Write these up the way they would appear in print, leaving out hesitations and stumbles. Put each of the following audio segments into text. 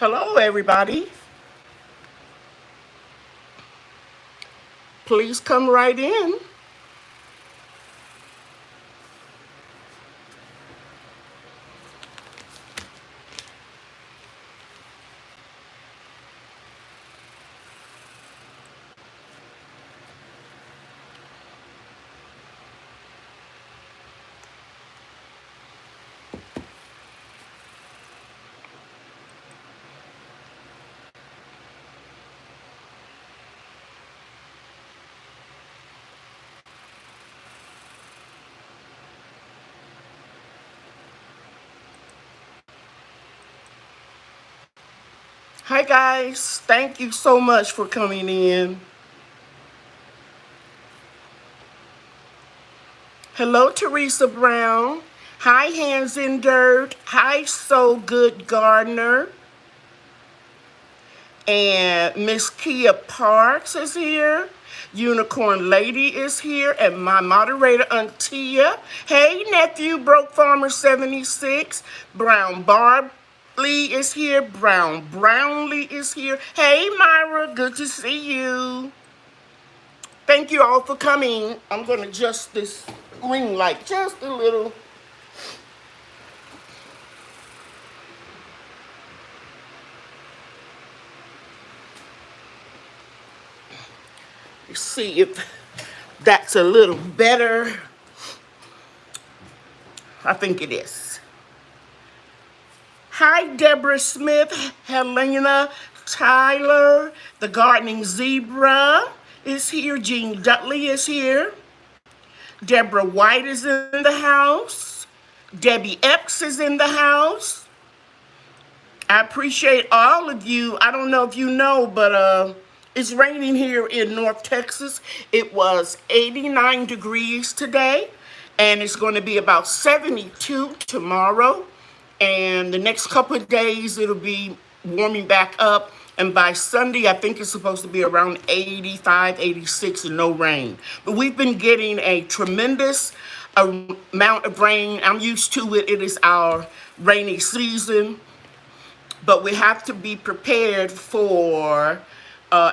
Hello, everybody. Please come right in. Hi, guys. Thank you so much for coming in. Hello, Teresa Brown. Hi, Hands in Dirt. Hi, So Good Gardener. And Miss Kia Parks is here. Unicorn Lady is here. And my moderator, Antia. Hey, nephew, Broke Farmer 76. Brown Barb Lee is here. Brown Brownlee is here. Hey, Myra, good to see you. Thank you all for coming. I'm going to adjust this ring light just a little. See if that's a little better. I think it is. Hi, Deborah Smith, Helena, Tyler, the Gardening Zebra is here. Jean Dudley is here. Deborah White is in the house. Debbie Epps is in the house. I appreciate all of you. I don't know if you know, but it's raining here in North Texas. It was 89 degrees today, and it's going to be about 72 tomorrow. And the next couple of days, it'll be warming back up. And by Sunday, I think it's supposed to be around 85, 86 and no rain. But we've been getting a tremendous amount of rain. I'm used to it. It is our rainy season. But we have to be prepared for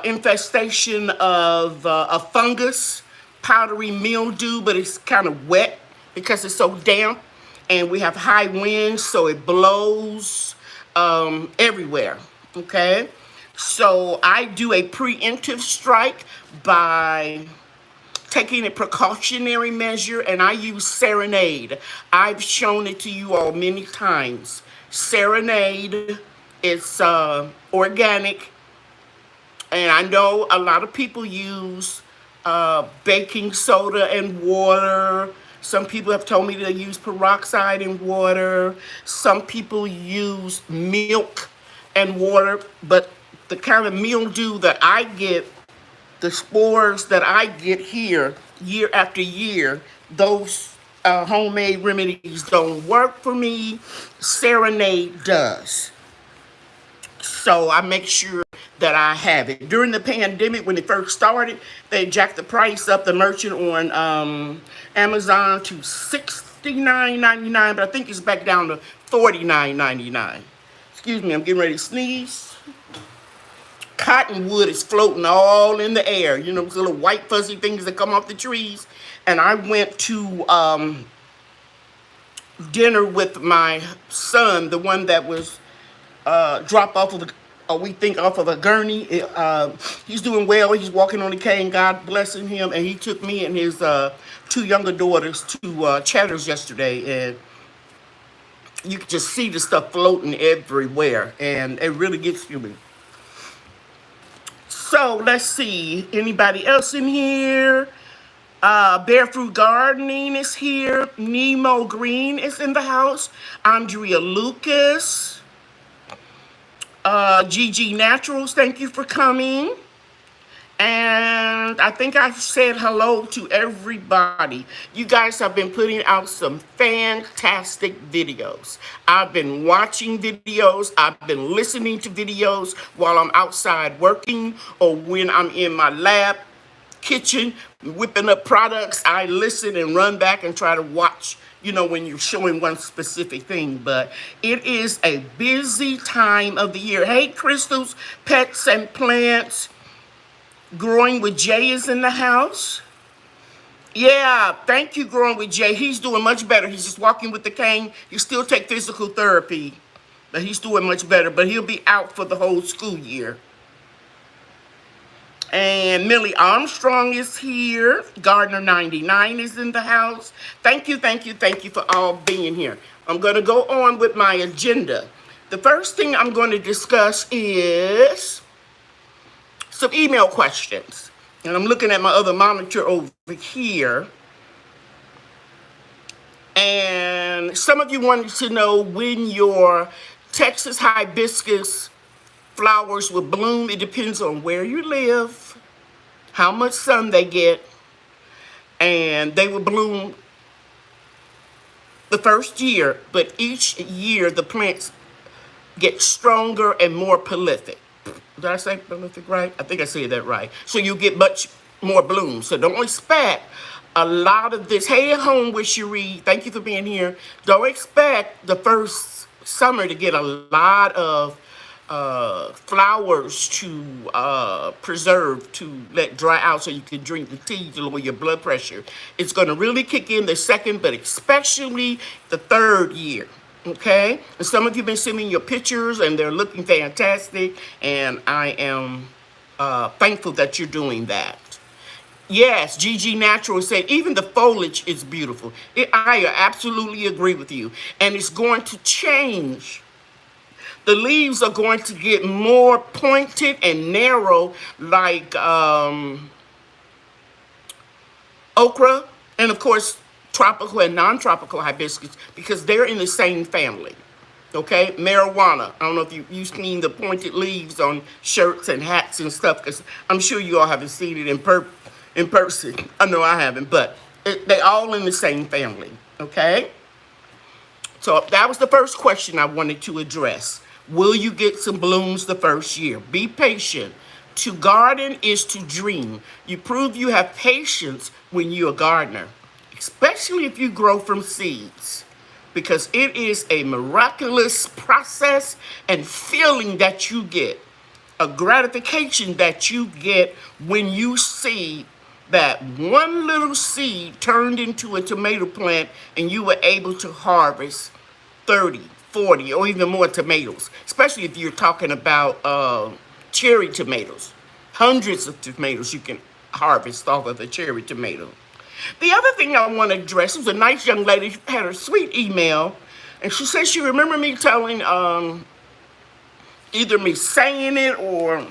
infestation of a fungus, powdery mildew, but it's kind of wet because it's so damp. And we have high winds, so it blows everywhere, okay? So I do a preemptive strike by taking a precautionary measure, and I use Serenade. I've shown it to you all many times. Serenade, it's organic, and I know a lot of people use baking soda and water. Some people have told me to use peroxide in water. Some people use milk and water. But the kind of mildew that I get, the spores that I get here year after year, those homemade remedies don't work for me. Serenade does. So I make sure that I have it. During the pandemic, when it first started, they jacked the price up, the merchant on Amazon to $69.99, but I think it's back down to $49.99. Excuse me, I'm getting ready to sneeze. Cottonwood is floating all in the air. You know, those little white fuzzy things that come off the trees. And I went to dinner with my son, the one that was dropped off of we think off of a gurney. He's doing well. He's walking on the cane. God blessing him. And he took me and his two younger daughters to Cheddar's yesterday, and you can just see the stuff floating everywhere, and it really gets to me. So let's see. Anybody else in here? Barefoot Gardening is here. Nemo Green is in the house. Andrea Lucas. GG Naturals, thank you for coming. And I think I've said hello to everybody. You guys have been putting out some fantastic videos. I've been watching videos. I've been listening to videos while I'm outside working or when I'm in my lab. kitchen whipping up products, I listen and run back and try to watch, when you're showing one specific thing. But it is a busy time of the year. Hey, Crystals, Pets and Plants. Growing with Jay is in the house. Yeah, thank you, Growing with Jay. He's doing much better. He's just walking with the cane. He still take physical therapy, but he's doing much better. But he'll be out for the whole school year. And Millie Armstrong is here. Gardner 99 is in the house. Thank you for all being here. I'm going to go on with my agenda. The first thing I'm going to discuss is some email questions. And I'm looking at my other monitor over here. And some of you wanted to know when your Texas hibiscus flowers will bloom. It depends on where you live, how much sun they get, and they will bloom the first year, but each year the plants get stronger and more prolific. Did I say prolific right? I think I said that right. So you get much more blooms. So don't expect a lot of this. Hey, at home with Cherie, thank you for being here. Don't expect the first summer to get a lot of flowers to preserve, to let dry out so you can drink the tea to lower your blood pressure. It's going to really kick in the second, but especially the third year. Okay? And some of you have been sending your pictures and they're looking fantastic, and I am thankful that you're doing that. Yes, GG Natural said even the foliage is beautiful. I absolutely agree with you. And it's going to change. The leaves are going to get more pointed and narrow like okra, and of course tropical and non-tropical hibiscus, because they're in the same family. Okay, marijuana. I don't know if you've seen the pointed leaves on shirts and hats and stuff, because I'm sure you all haven't seen it in person. I know I haven't, but they all in the same family. Okay, so that was the first question I wanted to address. Will you get some blooms the first year? Be patient. To garden is to dream. You prove you have patience when you're a gardener, especially if you grow from seeds, because it is a miraculous process and feeling that you get, a gratification that you get when you see that one little seed turned into a tomato plant and you were able to harvest 30, 40, or even more tomatoes, especially if you're talking about cherry tomatoes. Hundreds of tomatoes you can harvest off of a cherry tomato. The other thing I want to address was a nice young lady had a sweet email, and she said she remembered me telling, either me saying it or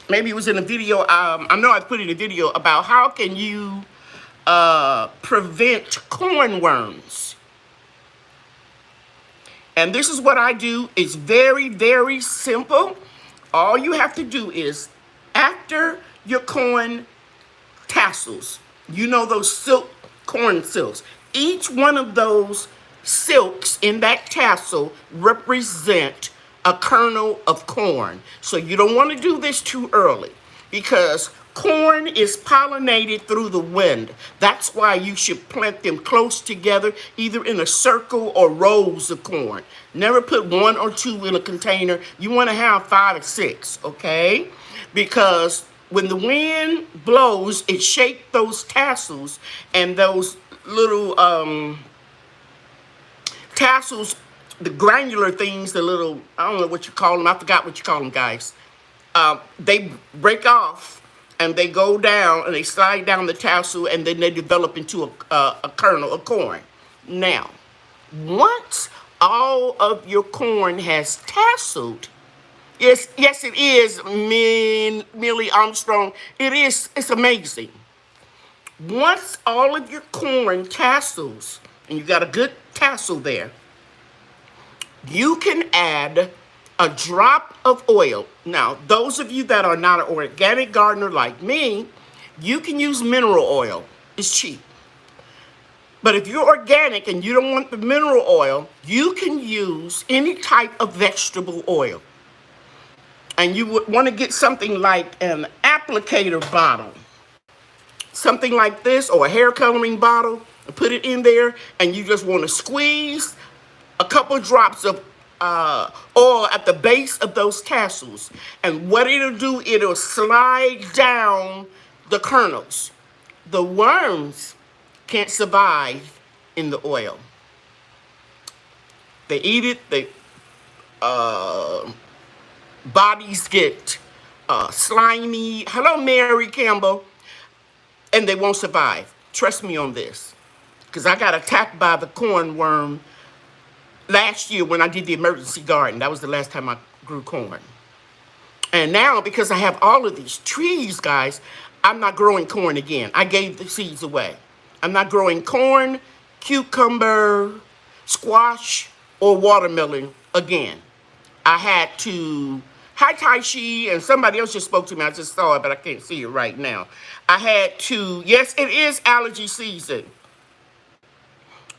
maybe it was in a video. I know I put in a video about how can you prevent corn worms. And this is what I do. It's very, very simple. All you have to do is, after your corn tassels, those silk corn silks, each one of those silks in that tassel represent a kernel of corn. So you don't want to do this too early, because corn is pollinated through the wind. That's why you should plant them close together, either in a circle or rows of corn. Never put one or two in a container. You want to have 5 or 6, okay? Because when the wind blows, it shakes those tassels, and those little tassels, the granular things, the little, I don't know what you call them. I forgot what you call them, guys. They break off. And they go down and they slide down the tassel, and then they develop into a kernel of corn. Now, once all of your corn has tasseled, yes, it is, Millie Armstrong. It's amazing. Once all of your corn tassels, and you got a good tassel there, you can add a drop of oil. Now, those of you that are not an organic gardener like me, you can use mineral oil. It's cheap. But if you're organic and you don't want the mineral oil, you can use any type of vegetable oil. And you would want to get something like an applicator bottle. something like this or a hair coloring bottle and put it in there, and you just want to squeeze a couple drops of oil at the base of those tassels. And what it'll do, it'll slide down the kernels. The worms can't survive in the oil. They eat it, the bodies get slimy. Hello, Mary Campbell. And they won't survive. Trust me on this. Because I got attacked by the corn worm last year when I did the emergency garden. That was the last time I grew corn. And now, because I have all of these trees, guys, I'm not growing corn again. I gave the seeds away. I'm not growing corn, cucumber, squash, or watermelon again. I had to... Hi, Taishi, and somebody else just spoke to me. I just saw it, but I can't see it right now. I had to... Yes, it is allergy season.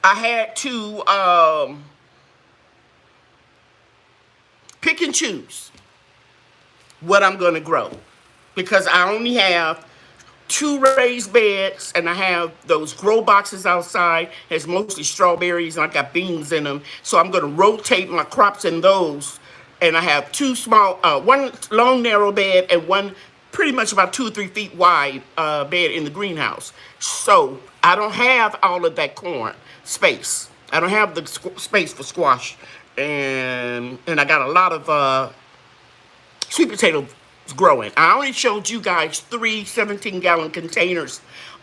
I had to pick and choose what I'm going to grow, because I only have 2 raised beds, and I have those grow boxes outside. It's mostly strawberries, and I got beans in them. So I'm going to rotate my crops in those, and I have 2 small, one long narrow bed and one pretty much about 2 or 3 feet wide bed in the greenhouse. So I don't have all of that corn space. I don't have the space for squash, and I got a lot of sweet potatoes growing. I only showed you guys 3 17-gallon containers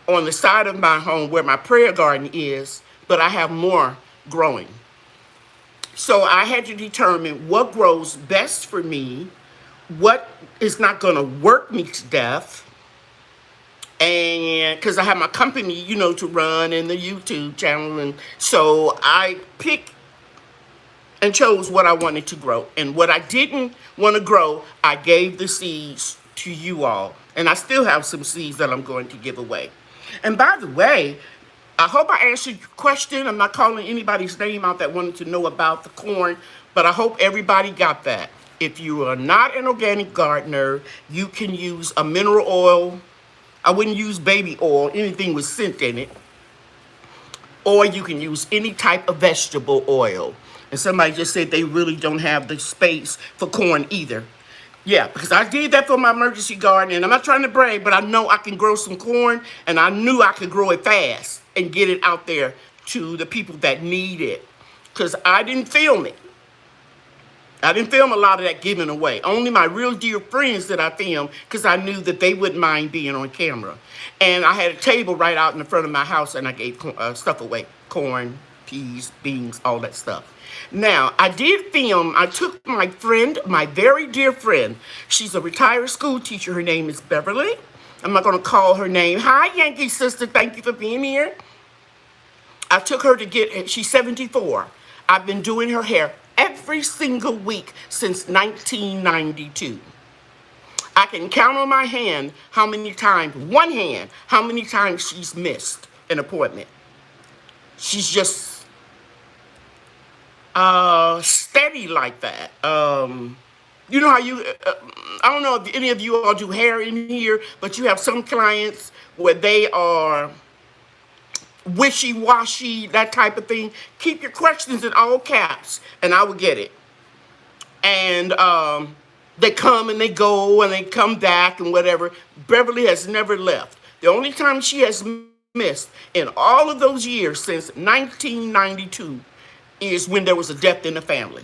on the side of my home where my prayer garden is, but I have more growing. So I had to determine what grows best for me, what is not going to work me to death, and because I have my company, you know, to run, and the YouTube channel, and so I picked and chose what I wanted to grow. And what I didn't want to grow, I gave the seeds to you all. And I still have some seeds that I'm going to give away. And by the way, I hope I answered your question. I'm not calling anybody's name out that wanted to know about the corn, but I hope everybody got that. If you are not an organic gardener, you can use a mineral oil. I wouldn't use baby oil, anything with scent in it. Or you can use any type of vegetable oil. And somebody just said they really don't have the space for corn either. Yeah, because I did that for my emergency garden, and I'm not trying to brag, but I know I can grow some corn, and I knew I could grow it fast and get it out there to the people that need it. Because I didn't film it. I didn't film a lot of that giving away. Only my real dear friends that I filmed, because I knew that they wouldn't mind being on camera. And I had a table right out in the front of my house, and I gave stuff away. Corn, peas, beans, all that stuff. Now, I did film, I took my friend, my very dear friend. She's a retired school teacher. Her name is Beverly. I'm not going to call her name. Hi, Yankee sister. Thank you for being here. I took her to get, she's 74. I've been doing her hair every single week since 1992. I can count on my hand how many times, one hand, how many times she's missed an appointment. She's just steady like that. You know how you, I don't know if any of you all do hair in here, but you have some clients where they are wishy-washy, that type of thing. Keep your questions in all caps, and I will get it. And they come and they go and they come back and whatever. Beverly has never left. The only time she has missed in all of those years since 1992 is when there was a death in the family.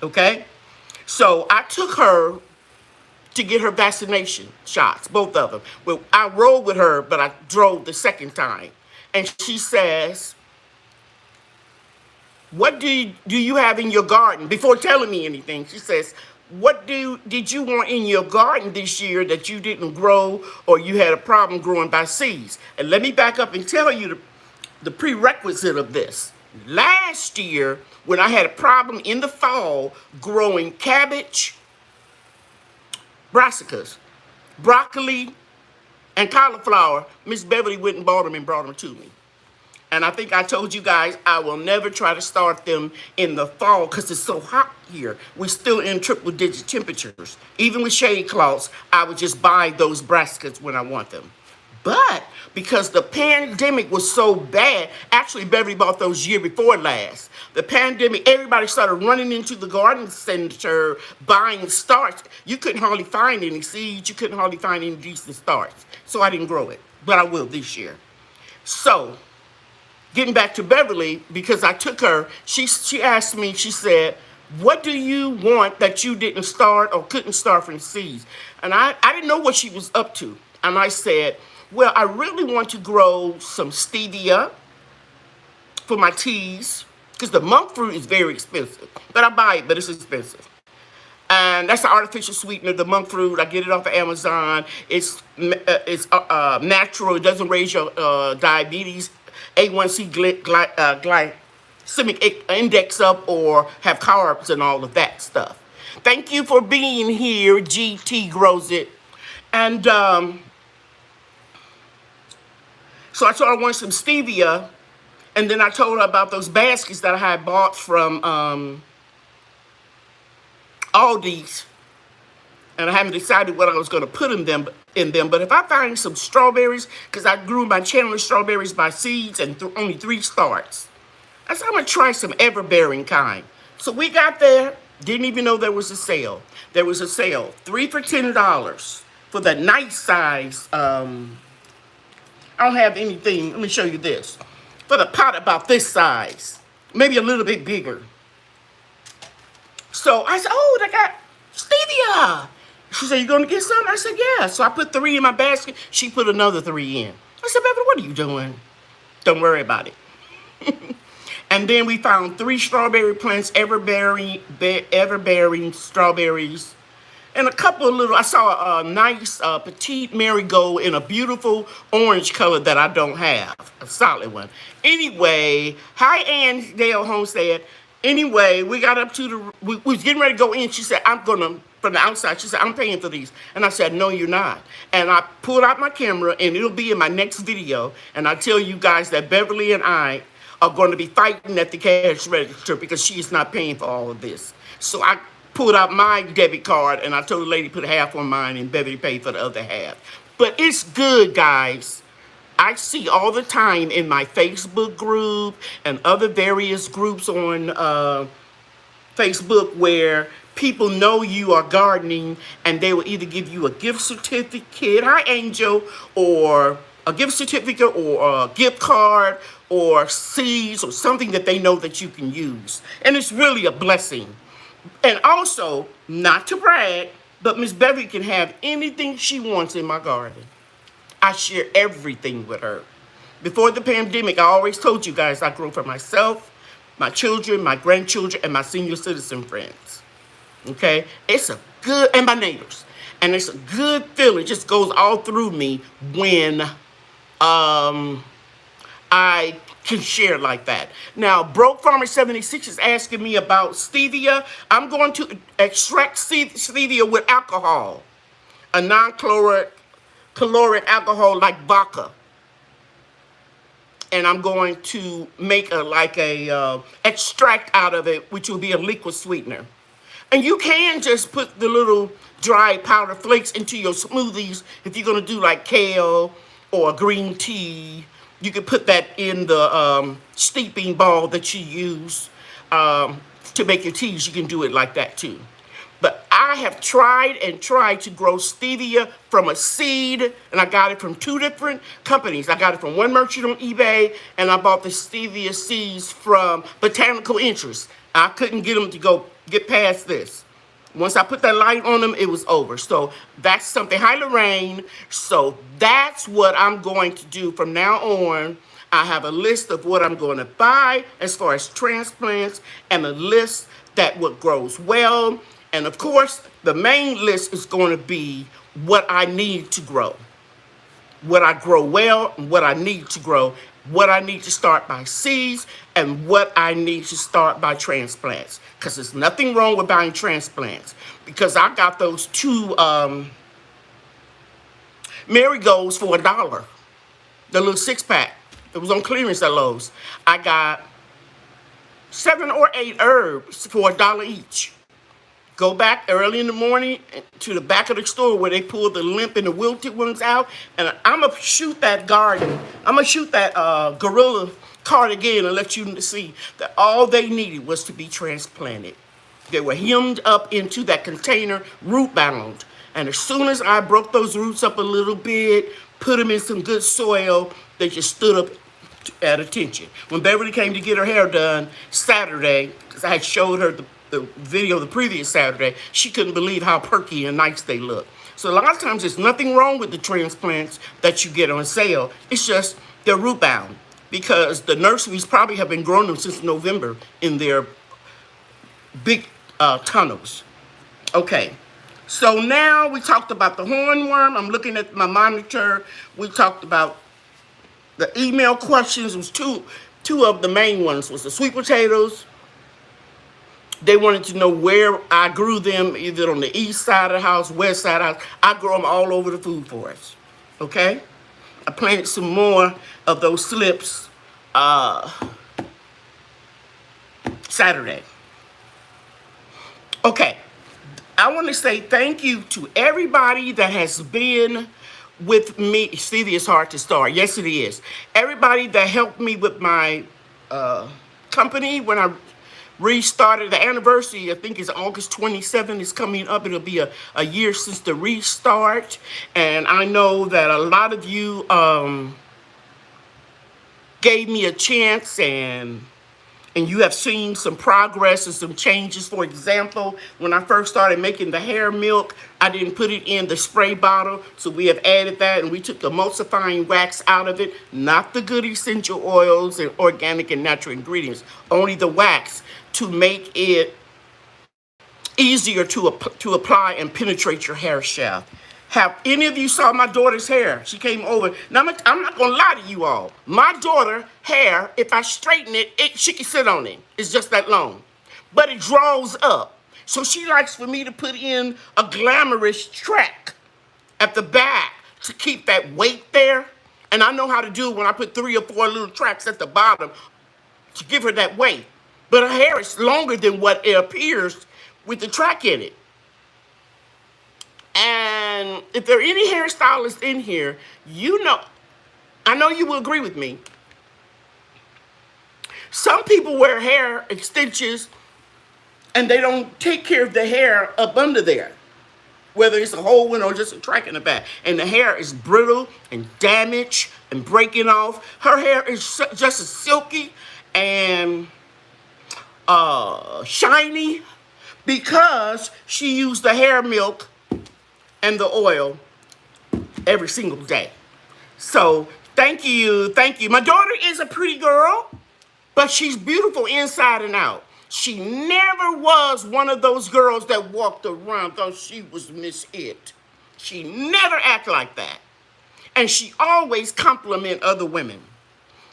Okay? So I took her to get her vaccination shots, both of them. Well, I rode with her, but I drove the second time. And she says, what do you have in your garden? Before telling me anything, she says, what did you want in your garden this year that you didn't grow, or you had a problem growing by seeds? And let me back up and tell you the prerequisite of this. Last year, when I had a problem in the fall growing cabbage, brassicas, broccoli, and cauliflower, Miss Beverly went and bought them to me. And I think I told you guys I will never try to start them in the fall because it's so hot here. We're still in triple-digit temperatures. Even with shade cloths, I would just buy those brassicas when I want them. But because the pandemic was so bad, actually Beverly bought those year before last. The pandemic, everybody started running into the garden center buying starts. You couldn't hardly find any seeds. You couldn't hardly find any decent starts. So I didn't grow it, but I will this year. So getting back to Beverly, because I took her, she asked me, she said, what do you want that you didn't start or couldn't start from seeds? And I didn't know what she was up to. And I said, well, I really want to grow some stevia for my teas, because the monk fruit is very expensive. But I buy it, but it's expensive. And that's the artificial sweetener, the monk fruit. I get it off of Amazon. It's natural. It doesn't raise your diabetes, A1C glycemic index up, or have carbs and all of that stuff. Thank you for being here. GT grows it. And so I told her I wanted some stevia. And then I told her about those baskets that I had bought from Aldi's. And I haven't decided what I was going to put in them. But if I find some strawberries, because I grew my Chandler strawberries by seeds and only 3 starts, I said I'm going to try some ever-bearing kind. So we got there. Didn't even know there was a sale. There was a sale. 3 for $10 for the nice size. I don't have anything. Let me show you this. For the pot about this size. Maybe a little bit bigger. So I said, oh, they got stevia. She said, you going to get some? I said, yeah. So I put 3 in my basket. She put another 3 in. I said, Beverly, what are you doing? Don't worry about it. And then we found 3 strawberry plants, ever-bearing strawberries. And a couple of little, I saw a nice petite marigold in a beautiful orange color that I don't have, a solid one. Anyway, hi, Annandale Homestead. Anyway, we got up to we was getting ready to go in. She said, I'm going to, from the outside, she said, I'm paying for these. And I said, no, you're not. And I pulled out my camera, and it'll be in my next video. And I tell you guys that Beverly and I are going to be fighting at the cash register because she is not paying for all of this. So I pulled out my debit card, and I told the lady put half on mine, and Beverly paid for the other half. But it's good, guys. I see all the time in my Facebook group and other various groups on Facebook where people know you are gardening, and they will either give you a gift certificate, hi Angel, or a gift certificate, or a gift card, or seeds, or something that they know that you can use. And it's really a blessing. And also, not to brag, but Miss Beverly can have anything she wants in my garden. I share everything with her. Before the pandemic, I always told you guys I grow for myself, my children, my grandchildren, and my senior citizen friends. Okay? It's a good, and my neighbors. And it's a good feeling. It just goes all through me when I can share like that. Now, Broke Farmer 76 is asking me about stevia. I'm going to extract stevia with alcohol, a non-caloric alcohol like vodka. And I'm going to make a extract out of it, which will be a liquid sweetener. And you can just put the little dry powder flakes into your smoothies if you're going to do like kale or green tea. You can put that in the steeping ball that you use to make your teas. You can do it like that too. But I have tried to grow stevia from a seed, and I got it from 2 different companies. I got it from one merchant on eBay, and I bought the stevia seeds from Botanical Interest. I couldn't get them to get past this. Once I put that light on them, it was over. So that's something. Hi, Lorraine. So that's what I'm going to do from now on. I have a list of what I'm going to buy as far as transplants, and a list that what grows well. And of course, the main list is going to be what I need to grow. What I grow well, and what I need to grow. What I need to start by seeds, and what I need to start by transplants. Because there's nothing wrong with buying transplants. Because I got those 2 marigolds for $1. The little 6-pack. It was on clearance at Lowe's. I got 7 or 8 herbs for $1 each. Go back early in the morning to the back of the store where they pull the limp and the wilted ones out, and I'm going to shoot that garden. I'm going to shoot that gorilla card again and let you see that all they needed was to be transplanted. They were hemmed up into that container, root bound. And as soon as I broke those roots up a little bit, put them in some good soil, they just stood up at attention. When Beverly came to get her hair done Saturday, because I had showed her the video the previous Saturday, she couldn't believe how perky and nice they look. So a lot of times there's nothing wrong with the transplants that you get on sale. It's just they're root bound because the nurseries probably have been growing them since November in their big tunnels. Okay, so now we talked about the hornworm. I'm looking at my monitor. We talked about the email questions. It was two of the main ones was the sweet potatoes. They wanted to know where I grew them, either on the east side of the house, west side of the house. I grow them all over the food forest. Okay, I planted some more of those slips Saturday. Okay, I want to say thank you to everybody that has been with me. Stevia is hard to start. Yes, it is. Everybody that helped me with my company when I restarted. The anniversary, I think, is August 27th. Is coming up. It'll be a year since the restart. And I know that a lot of you gave me a chance, and you have seen some progress and some changes. For example, when I first started making the hair milk, I didn't put it in the spray bottle, so we have added that, and we took the emulsifying wax out of it, not the good essential oils and organic and natural ingredients, only the wax, to make it easier to apply and penetrate your hair shaft. Have any of you saw my daughter's hair? She came over. Now, I'm not going to lie to you all. My daughter's hair, if I straighten it, she can sit on it. It's just that long. But it draws up. So she likes for me to put in a glamorous track at the back to keep that weight there. And I know how to do it when I put 3 or 4 little tracks at the bottom to give her that weight. But her hair is longer than what it appears with the track in it. And if there are any hairstylists in here, I know you will agree with me. Some people wear hair extensions and they don't take care of the hair up under there, whether it's a whole one or just a track in the back. And the hair is brittle and damaged and breaking off. Her hair is just as silky and shiny because she used the hair milk and the oil every single day. So thank you. My daughter is a pretty girl, but she's beautiful inside and out. She never was one of those girls that walked around thought she was Miss It. She never acted like that. And she always complimented other women.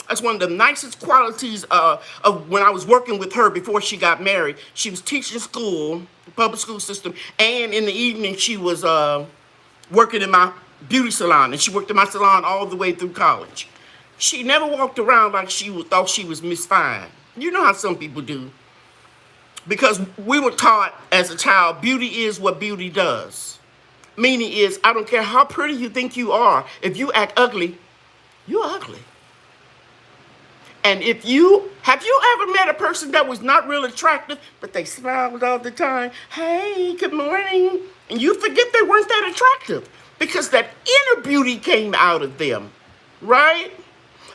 That's one of the nicest qualities of when I was working with her before she got married. She was teaching school, public school system, and in the evening she was working in my beauty salon, and she worked in my salon all the way through college. She never walked around like thought she was Miss Fine. You know how some people do. Because we were taught as a child, beauty is what beauty does. Meaning is, I don't care how pretty you think you are, if you act ugly, you're ugly. And have you ever met a person that was not real attractive, but they smiled all the time? Hey, good morning. And you forget they weren't that attractive because that inner beauty came out of them, right?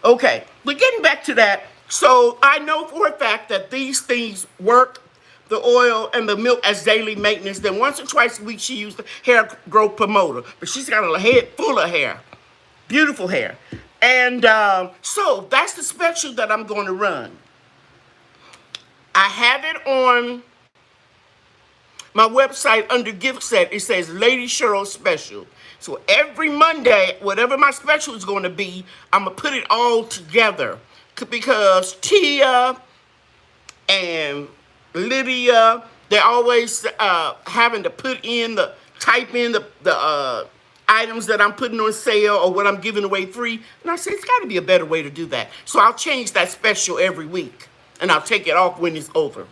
Okay, but getting back to that, so I know for a fact that these things work, the oil and the milk, as daily maintenance. Then once or twice a week, she used the hair growth promoter, but she's got a head full of hair, beautiful hair. And so that's the special that I'm going to run. I have it on my website under gift set. It says Lady Cheryl Special. So every Monday, whatever my special is going to be, I'm going to put it all together. Because Tia and Lydia, they're always having to type in the items that I'm putting on sale or what I'm giving away free. And I said, it's got to be a better way to do that. So I'll change that special every week. And I'll take it off when it's over.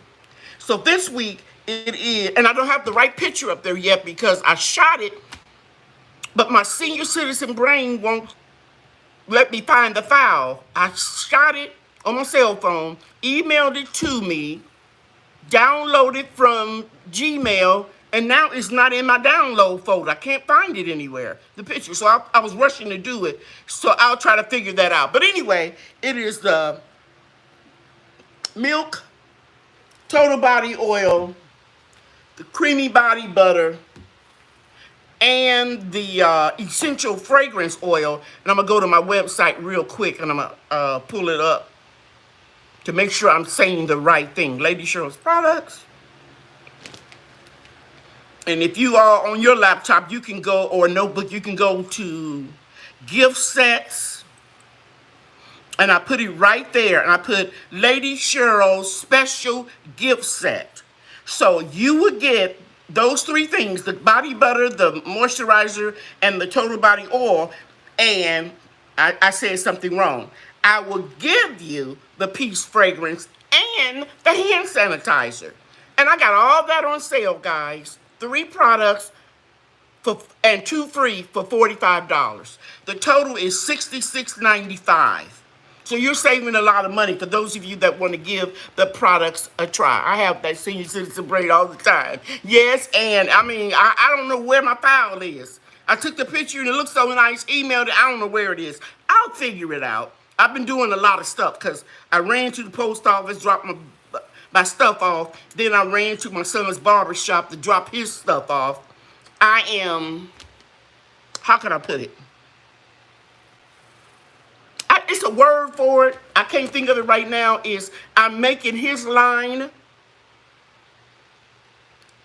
So this week it is, and I don't have the right picture up there yet because I shot it, but my senior citizen brain won't let me find the file. I shot it on my cell phone, emailed it to me, downloaded from Gmail, and now it's not in my download folder. I can't find it anywhere, the picture. So I was rushing to do it. So I'll try to figure that out. But anyway, it is the milk, total body oil, the creamy body butter, and the essential fragrance oil. And I'm going to go to my website real quick, and I'm going to pull it up to make sure I'm saying the right thing. Lady Cheryl's Products. And if you are on your laptop, you can go, or notebook, you can go to gift sets. And I put it right there. And I put Lady Cheryl's special gift set. So you would get those three things, the body butter, the moisturizer, and the total body oil. And I said something wrong. I will give you the Peace fragrance and the hand sanitizer. And I got all that on sale, guys. 3 products and 2 free for $45. The total is $66.95. So you're saving a lot of money for those of you that want to give the products a try. I have that senior citizen brain all the time. Yes, and I mean, I don't know where my file is. I took the picture and it looks so nice, emailed it. I don't know where it is. I'll figure it out. I've been doing a lot of stuff because I ran to the post office, dropped my stuff off. Then I ran to my son's barber shop to drop his stuff off. I am, how can I put it? It's a word for it. I can't think of it right now. I'm making his line,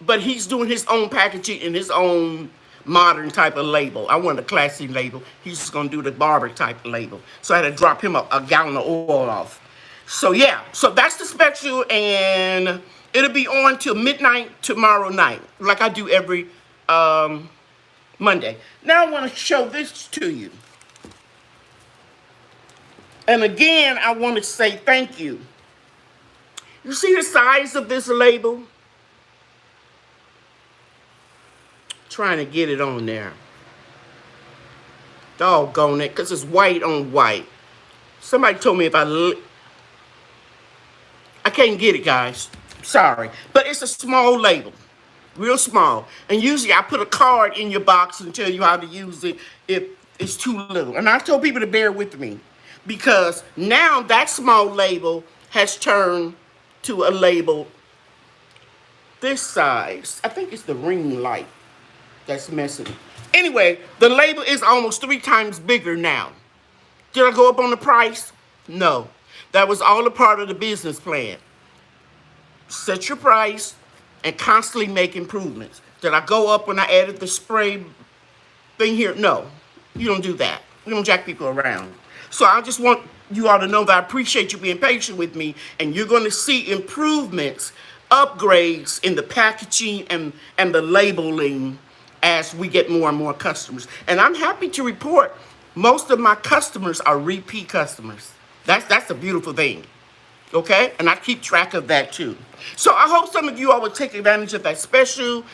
but he's doing his own packaging and his own modern type of label. I want a classy label. He's just going to do the barber type label. So I had to drop him a gallon of oil off. So yeah, so that's the special, and it'll be on till midnight tomorrow night, like I do every Monday. Now I want to show this to you. And again, I want to say thank you. You see the size of this label? Trying to get it on there. Doggone it, because it's white on white. Somebody told me if I can't get it, guys. Sorry. But it's a small label. Real small. And usually I put a card in your box and tell you how to use it if it's too little. And I told people to bear with me, because now that small label has turned to a label this size. I think it's the ring light that's messing. Anyway, the label is almost 3 times bigger now. Did I go up on the price? No. That was all a part of the business plan. Set your price and constantly make improvements. Did I go up when I added the spray thing here? No. You don't do that. You don't jack people around. So I just want you all to know that I appreciate you being patient with me, and you're going to see improvements, upgrades in the packaging and the labeling as we get more and more customers. And I'm happy to report most of my customers are repeat customers. That's a beautiful thing. Okay? And I keep track of that too. So I hope some of you all will take advantage of that special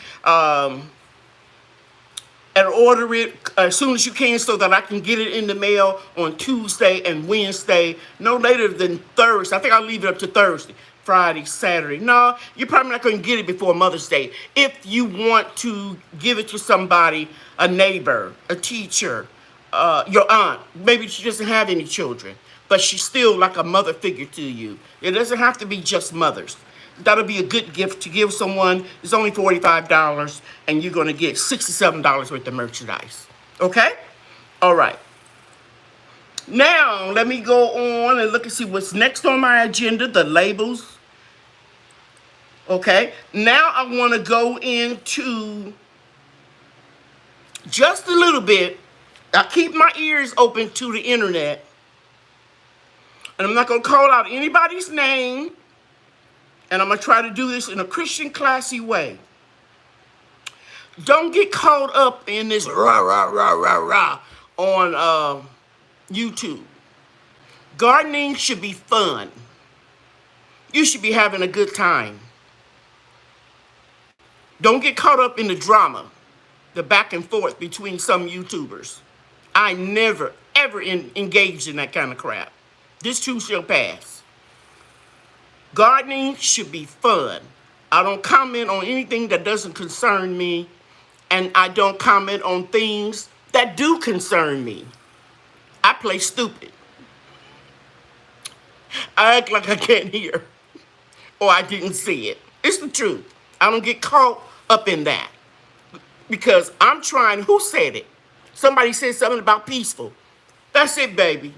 and order it as soon as you can so that I can get it in the mail on Tuesday and Wednesday, no later than Thursday. I think I'll leave it up to Thursday, Friday, Saturday. No, you're probably not going to get it before Mother's Day. If you want to give it to somebody, a neighbor, a teacher, your aunt, maybe she doesn't have any children, but she's still like a mother figure to you. It doesn't have to be just mothers. That'll be a good gift to give someone. It's only $45, and you're going to get $67 worth of merchandise. Okay? All right. Now, let me go on and look and see what's next on my agenda, the labels. Okay? Now, I want to go into just a little bit. I keep my ears open to the internet. And I'm not going to call out anybody's name. And I'm going to try to do this in a Christian, classy way. Don't get caught up in this rah, rah, rah, rah, rah on YouTube. Gardening should be fun. You should be having a good time. Don't get caught up in the drama, the back and forth between some YouTubers. I never, ever engaged in that kind of crap. This too shall pass. Gardening should be fun. I don't comment on anything that doesn't concern me, and I don't comment on things that do concern me. I play stupid. I act like I can't hear, or I didn't see it. It's the truth. I don't get caught up in that because I'm trying. Who said it? Somebody said something about peaceful. That's it, baby.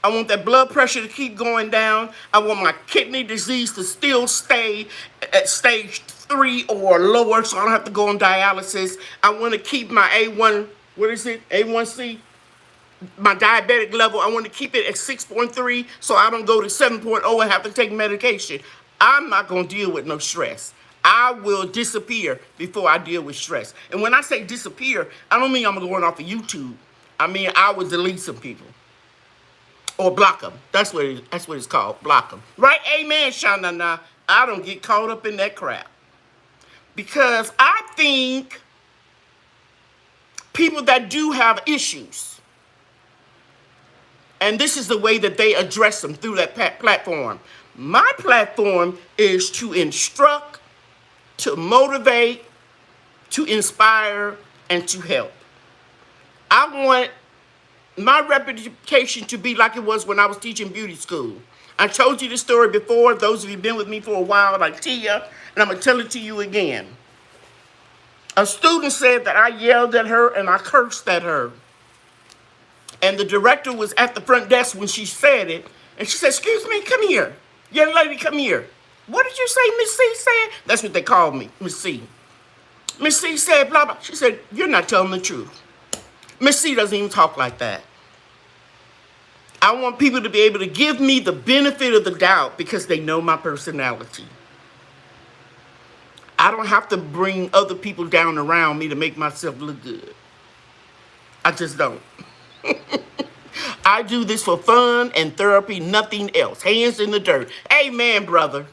I want that blood pressure to keep going down. I want my kidney disease to still stay at stage 3 or lower so I don't have to go on dialysis. I want to keep my A1C? My diabetic level, I want to keep it at 6.3 so I don't go to 7.0 and have to take medication. I'm not going to deal with no stress. I will disappear before I deal with stress. And when I say disappear, I don't mean I'm going off of YouTube. I mean I will delete some people. Or block them. That's what it's called. Block them. Right? Amen, Shanana. I don't get caught up in that crap. Because I think people that do have issues, and this is the way that they address them through that platform. My platform is to instruct, to motivate, to inspire, and to help. I want my reputation to be like it was when I was teaching beauty school. I told you this story before. Those of you who've been with me for a while, like Tia, and I'm going to tell it to you again. A student said that I yelled at her and I cursed at her. And the director was at the front desk when she said it. And she said, "Excuse me, come here. Young lady, come here. What did you say Miss C said?" That's what they called me, Miss C. Miss C said, blah, blah. She said, "You're not telling the truth. Miss C doesn't even talk like that." I want people to be able to give me the benefit of the doubt because they know my personality. I don't have to bring other people down around me to make myself look good. I just don't. I do this for fun and therapy, nothing else. Hands in the dirt. Amen, brother.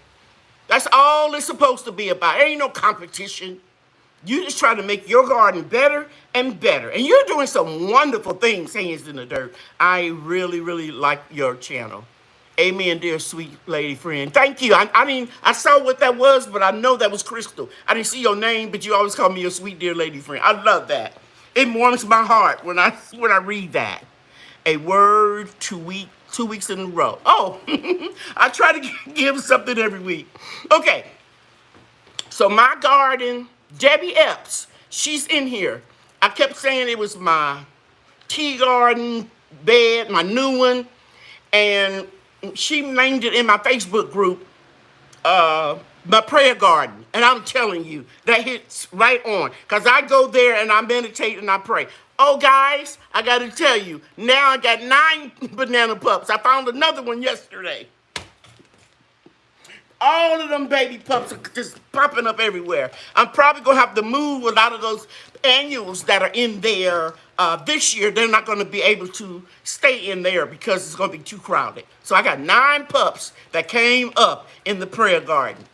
That's all it's supposed to be about. There ain't no competition. You just try to make your garden better and better. And you're doing some wonderful things, Hands in the Dirt. I really, really like your channel. Amen, dear sweet lady friend. Thank you. I saw what that was, but I know that was Crystal. I didn't see your name, but you always call me your sweet dear lady friend. I love that. It warms my heart when I read that. A word 2 weeks in a row. Oh, I try to give something every week. Okay. So my garden, Debbie Epps, she's in here. I kept saying it was my tea garden bed, my new one, and she named it in my Facebook group, my prayer garden. And I'm telling you, that hits right on. Because I go there and I meditate and I pray. Oh, guys, I got to tell you, now I got 9 banana pups. I found another one yesterday. All of them baby pups are just popping up everywhere. I'm probably going to have to move a lot of those annuals that are in there this year. They're not going to be able to stay in there because it's going to be too crowded. So I got 9 pups that came up in the prayer garden.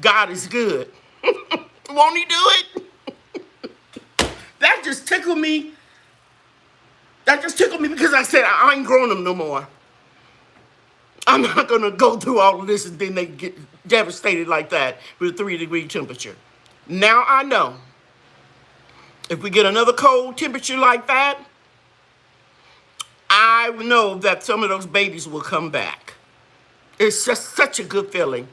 God is good. Won't he do it? That just tickled me. That just tickled me because I said I ain't growing them no more. I'm not going to go through all of this and then they get devastated like that with a 3-degree temperature. Now I know. If we get another cold temperature like that, I know that some of those babies will come back. It's just such a good feeling.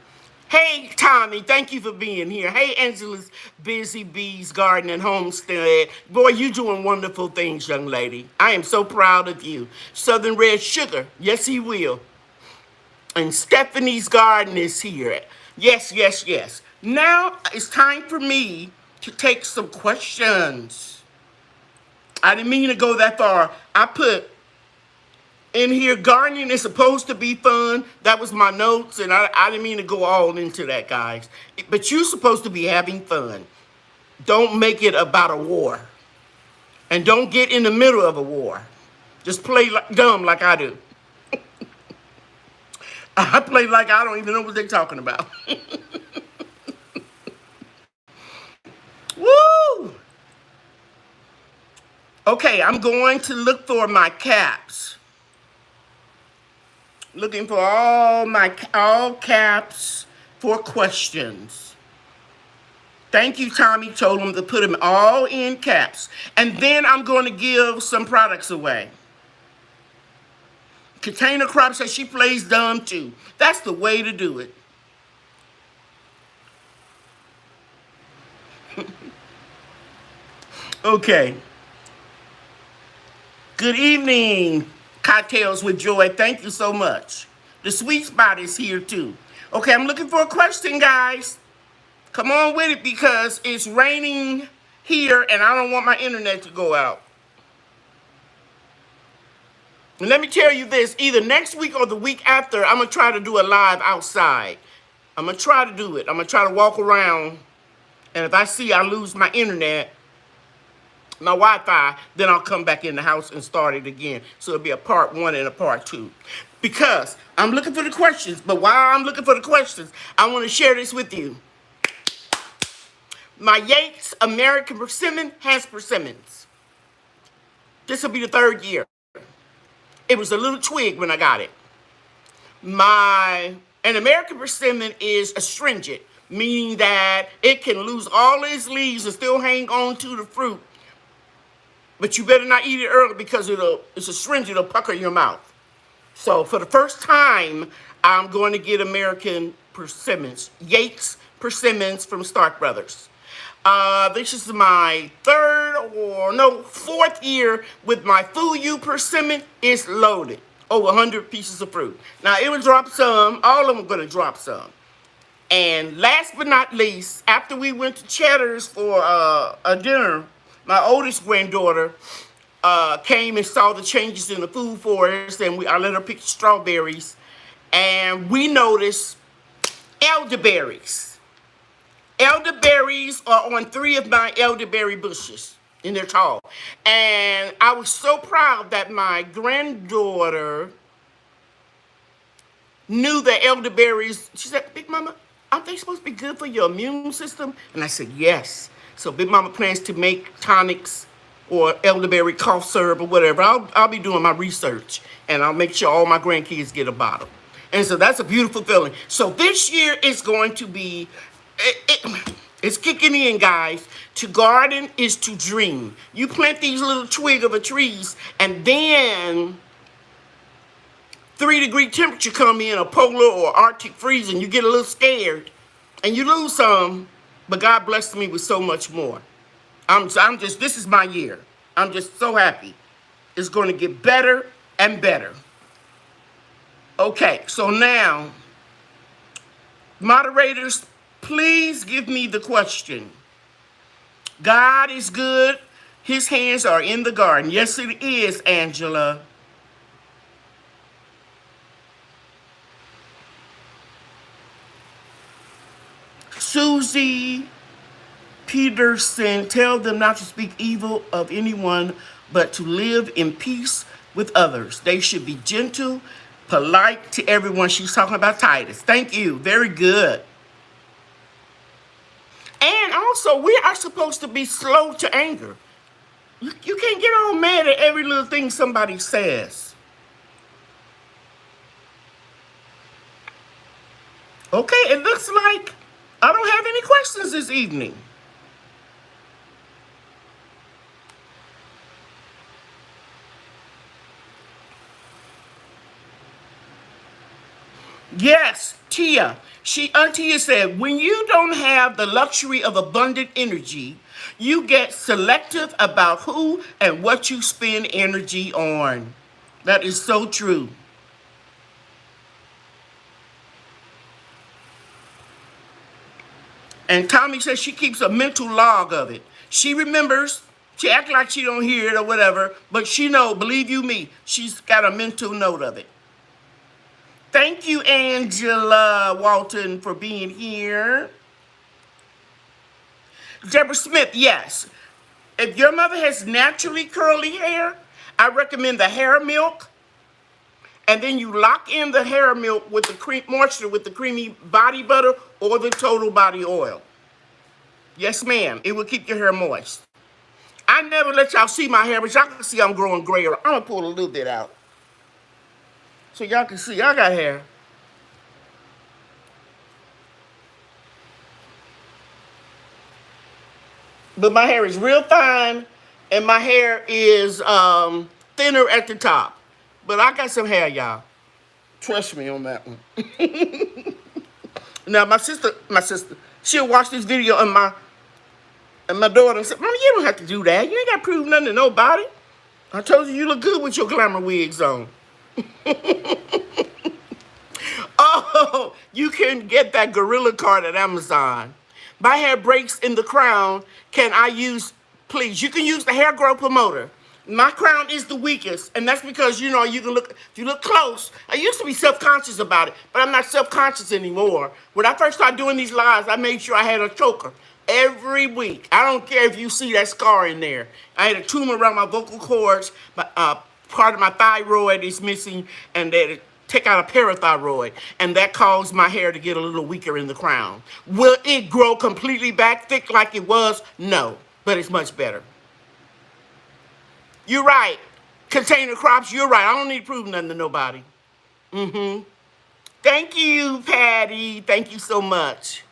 Hey, Tommy, thank you for being here. Hey, Angela's Busy Bees Garden and Homestead. Boy, you doing wonderful things, young lady. I am so proud of you. Southern Red Sugar. Yes, he will. And Stephanie's garden is here. Yes, yes, yes. Now it's time for me to take some questions. I didn't mean to go that far. I put in here, gardening is supposed to be fun. That was my notes, and I didn't mean to go all into that, guys. But you're supposed to be having fun. Don't make it about a war. And don't get in the middle of a war. Just play dumb like I do. I play like I don't even know what they're talking about. Okay, I'm going to look for my caps. Looking for all caps for questions. Thank you, Tommy. Told him to put them all in caps. And then I'm going to give some products away. Container crops that she plays dumb too. That's the way to do it. Okay. Good evening, Cocktails with Joy. Thank you so much. The sweet spot is here too. Okay, I'm looking for a question, guys. Come on with it because it's raining here and I don't want my internet to go out. And let me tell you this, either next week or the week after, I'm going to try to do a live outside. I'm going to try to do it. I'm going to try to walk around. And if I see I lose my internet, my Wi-Fi, then I'll come back in the house and start it again. So it'll be a part 1 and a part 2. Because I'm looking for the questions. But while I'm looking for the questions, I want to share this with you. My Yates American Persimmon has persimmons. This will be the 3rd year. It was a little twig when I got it. An American persimmon is astringent, meaning that it can lose all its leaves and still hang on to the fruit. But you better not eat it early because it's astringent, it'll pucker your mouth. So for the first time, I'm going to get American persimmons, Yates persimmons from Stark Brothers. This is my 4th year with my Fuyu persimmon. It's loaded. Over 100 pieces of fruit. Now, it will drop some. All of them are going to drop some. And last but not least, after we went to Cheddar's for a dinner, my oldest granddaughter came and saw the changes in the food forest, and I let her pick strawberries. And we noticed elderberries. Elderberries are on 3 of my elderberry bushes, and they're tall. And I was so proud that my granddaughter knew that elderberries, she said, Big Mama, aren't they supposed to be good for your immune system? And I said, yes. So Big Mama plans to make tonics or elderberry cough syrup or whatever. I'll be doing my research, and I'll make sure all my grandkids get a bottle. And so that's a beautiful feeling. So this year is going to be, it's kicking in, guys. To garden is to dream. You plant these little twig of a trees, and then 3-degree temperature come in, a polar or Arctic freeze, and you get a little scared, and you lose some, but God blessed me with so much more. This is my year. I'm just so happy. It's going to get better and better. Okay, so now, moderators, please give me the question. God is good. His hands are in the garden. Yes, it is, Angela. Susie Peterson, tell them not to speak evil of anyone, but to live in peace with others. They should be gentle, polite to everyone. She's talking about Titus. Thank you. Very good. And also, we are supposed to be slow to anger. You can't get all mad at every little thing somebody says. Okay, it looks like I don't have any questions this evening. Yes, Tia. Tia said, when you don't have the luxury of abundant energy, you get selective about who and what you spend energy on. That is so true. And Tommy says she keeps a mental log of it. She remembers. She acts like she don't hear it or whatever, but she know, believe you me, she's got a mental note of it. Thank you, Angela Walton, for being here. Deborah Smith, yes. If your mother has naturally curly hair, I recommend the hair milk. And then you lock in the hair milk with the cream moisture with the creamy body butter or the total body oil. Yes, ma'am. It will keep your hair moist. I never let y'all see my hair, but y'all can see I'm growing grayer. I'm gonna pull a little bit out so y'all can see I got hair. But my hair is real fine, and my hair is thinner at the top. But I got some hair, y'all. Trust me on that one. Now my sister, she'll watch this video, and my daughter said, "Mama, you don't have to do that. You ain't got to prove nothing to nobody. I told you look good with your glamour wigs on." Oh, you can get that Gorilla card at Amazon. My hair breaks in the crown. Can I use, please? You can use the hair growth promoter. My crown is the weakest, and that's because, you know, you can look, if you look close, I used to be self-conscious about it, but I'm not self-conscious anymore. When I first started doing these lives, I made sure I had a choker every week. I don't care if you see that scar in there. I had a tumor around my vocal cords, part of my thyroid is missing, and they take out a parathyroid, and that caused my hair to get a little weaker in the crown. Will it grow completely back thick like it was? No, but it's much better. You're right. Container crops, you're right. I don't need to prove nothing to nobody. Thank you, Patty. Thank you so much.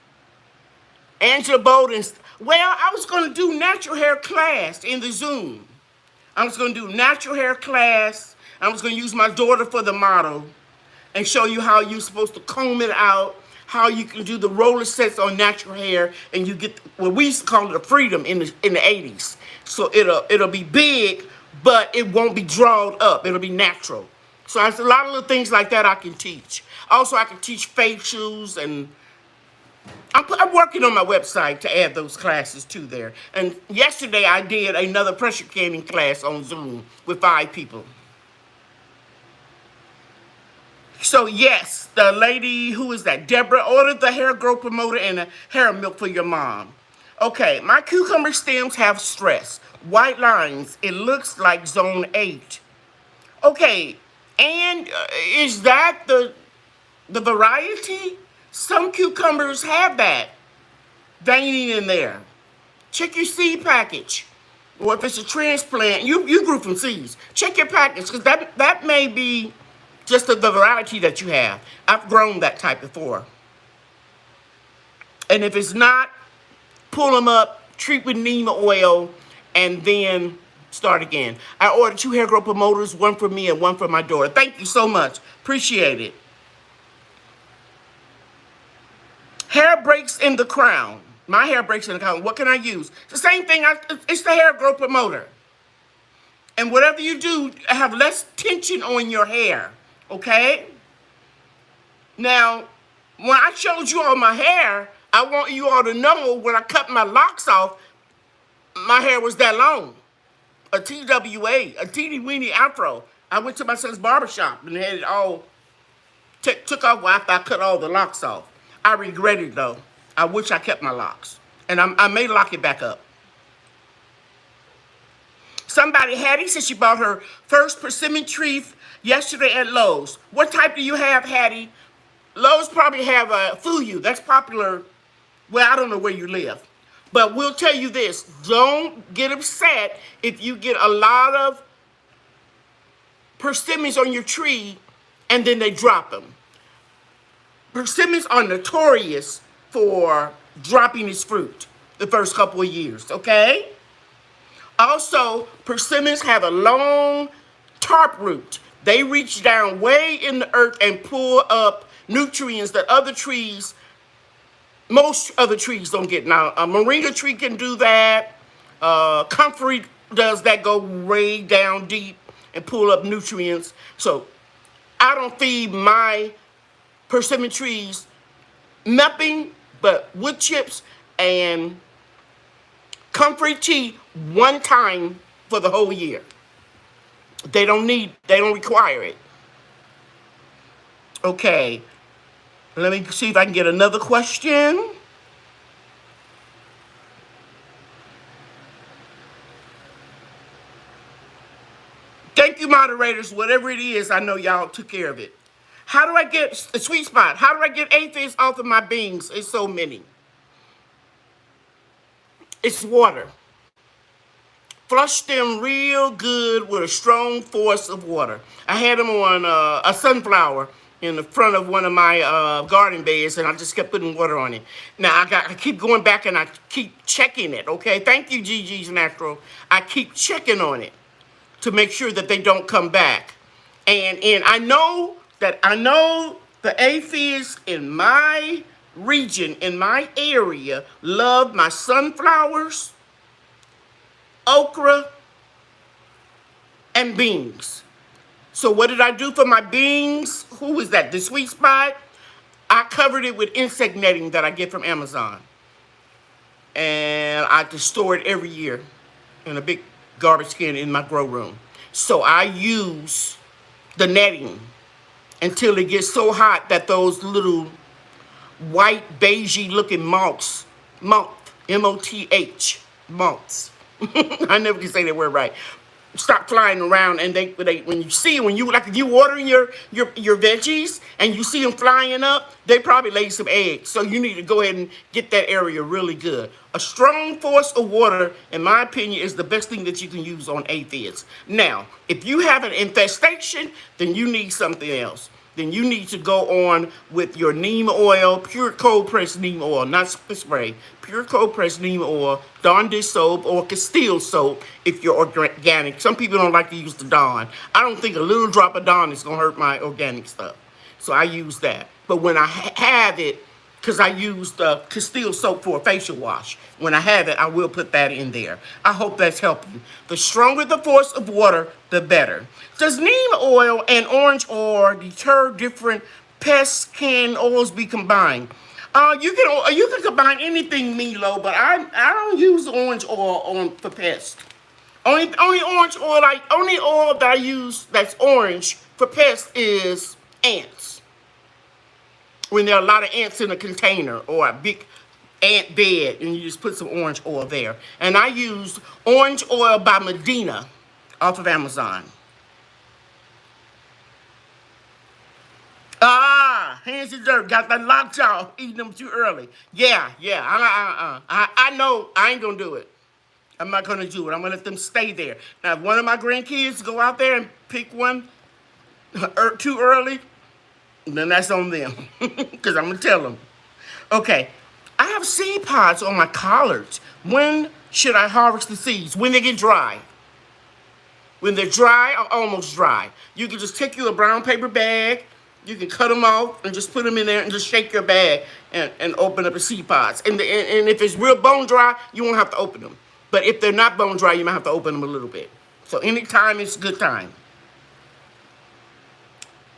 Angela Bowden. Well, I was going to do natural hair class in the Zoom. I was going to do natural hair class. I was going to use my daughter for the model and show you how you're supposed to comb it out, how you can do the roller sets on natural hair, and you get, well, we used to call it a freedom in the 80s. So it'll be big, but it won't be drawn up. It'll be natural. So there's a lot of little things like that I can teach. Also, I can teach facials, and I'm working on my website to add those classes to there. And yesterday I did another pressure canning class on Zoom with 5 people. So yes, the lady, who is that? Deborah ordered the hair growth promoter and a hair milk for your mom. Okay, my cucumber stems have stress. White lines. It looks like zone 8. Okay, and is that the variety? Some cucumbers have that veining in there. Check your seed package. Or if it's a transplant, you grew from seeds. Check your package, because that may be just the variety that you have. I've grown that type before. And if it's not, pull them up, treat with neem oil, and then start again. I ordered 2 hair growth promoters, one for me and one for my daughter. Thank you so much. Appreciate it. Hair breaks in the crown. My hair breaks in the crown. What can I use? It's the same thing. It's the hair growth promoter. And whatever you do, have less tension on your hair. Okay? Now, when I showed you all my hair, I want you all to know when I cut my locks off, my hair was that long. A TWA, a teeny weeny afro. I went to my son's barbershop and had it all took off after I cut all the locks off. I regret it though. I wish I kept my locks. And I may lock it back up. Somebody, Hattie, said she bought her first persimmon tree yesterday at Lowe's. What type do you have, Hattie? Lowe's probably have a Fuyu. That's popular. Well, I don't know where you live. But we'll tell you this. Don't get upset if you get a lot of persimmons on your tree and then they drop them. Persimmons are notorious for dropping its fruit the first couple of years, okay? Also, persimmons have a long tarp root. They reach down way in the earth and pull up nutrients that other trees, most other trees don't get. Now, a moringa tree can do that. Comfrey does that, go way down deep and pull up nutrients. So I don't feed my persimmon trees nothing but wood chips and comfrey tea one time for the whole year. They don't require it. Okay. Let me see if I can get another question. Thank you, moderators. Whatever it is, I know y'all took care of it. How do I get a sweet spot? How do I get aphids off of my beans? It's so many. It's water. Flush them real good with a strong force of water. I had them on a sunflower in the front of one of my garden beds, and I just kept putting water on it. Now I keep going back and I keep checking it. Okay, thank you, GG's Natural. I keep checking on it to make sure that they don't come back. And I know the aphids in my region, in my area, love my sunflowers, okra, and beans. So what did I do for my beans? Who was that? The sweet spot? I covered it with insect netting that I get from Amazon. And I just store it every year in a big garbage can in my grow room. So I use the netting until it gets so hot that those little white, beigey looking moths, M-O-T-H, moths. I never can say that word right. Stop flying around, and they when you watering your veggies and you see them flying up, they probably laid some eggs. So you need to go ahead and get that area really good. A strong force of water, in my opinion, is the best thing that you can use on aphids. Now, if you have an infestation, then you need something else. Then you need to go on with your neem oil, pure cold pressed neem oil, not spray, pure cold pressed neem oil, Dawn dish soap, or Castile soap if you're organic. Some people don't like to use the Dawn. I don't think a little drop of Dawn is going to hurt my organic stuff. So I use that. But when I have it, because I use the Castile soap for a facial wash, when I have it, I will put that in there. I hope that's helping. The stronger the force of water, the better. Does neem oil and orange oil deter different pests? Can oils be combined? You can combine anything, Milo, but I don't use orange oil for pests. Only oil that I use that's orange for pests is ants. When there are a lot of ants in a container or a big ant bed, and you just put some orange oil there. And I used orange oil by Medina off of Amazon. Hands in dirt, got that lockjaw, eating them too early. Yeah, I know I ain't gonna do it. I'm not gonna do it. I'm gonna let them stay there. Now, if one of my grandkids go out there and pick one too early, then that's on them, because I'm going to tell them. Okay, I have seed pods on my collards. When should I harvest the seeds? When they get dry. When they're dry or almost dry. You can just take you a brown paper bag, you can cut them off and just put them in there and just shake your bag and open up the seed pods. And if it's real bone dry, you won't have to open them. But if they're not bone dry, you might have to open them a little bit. So anytime is a good time.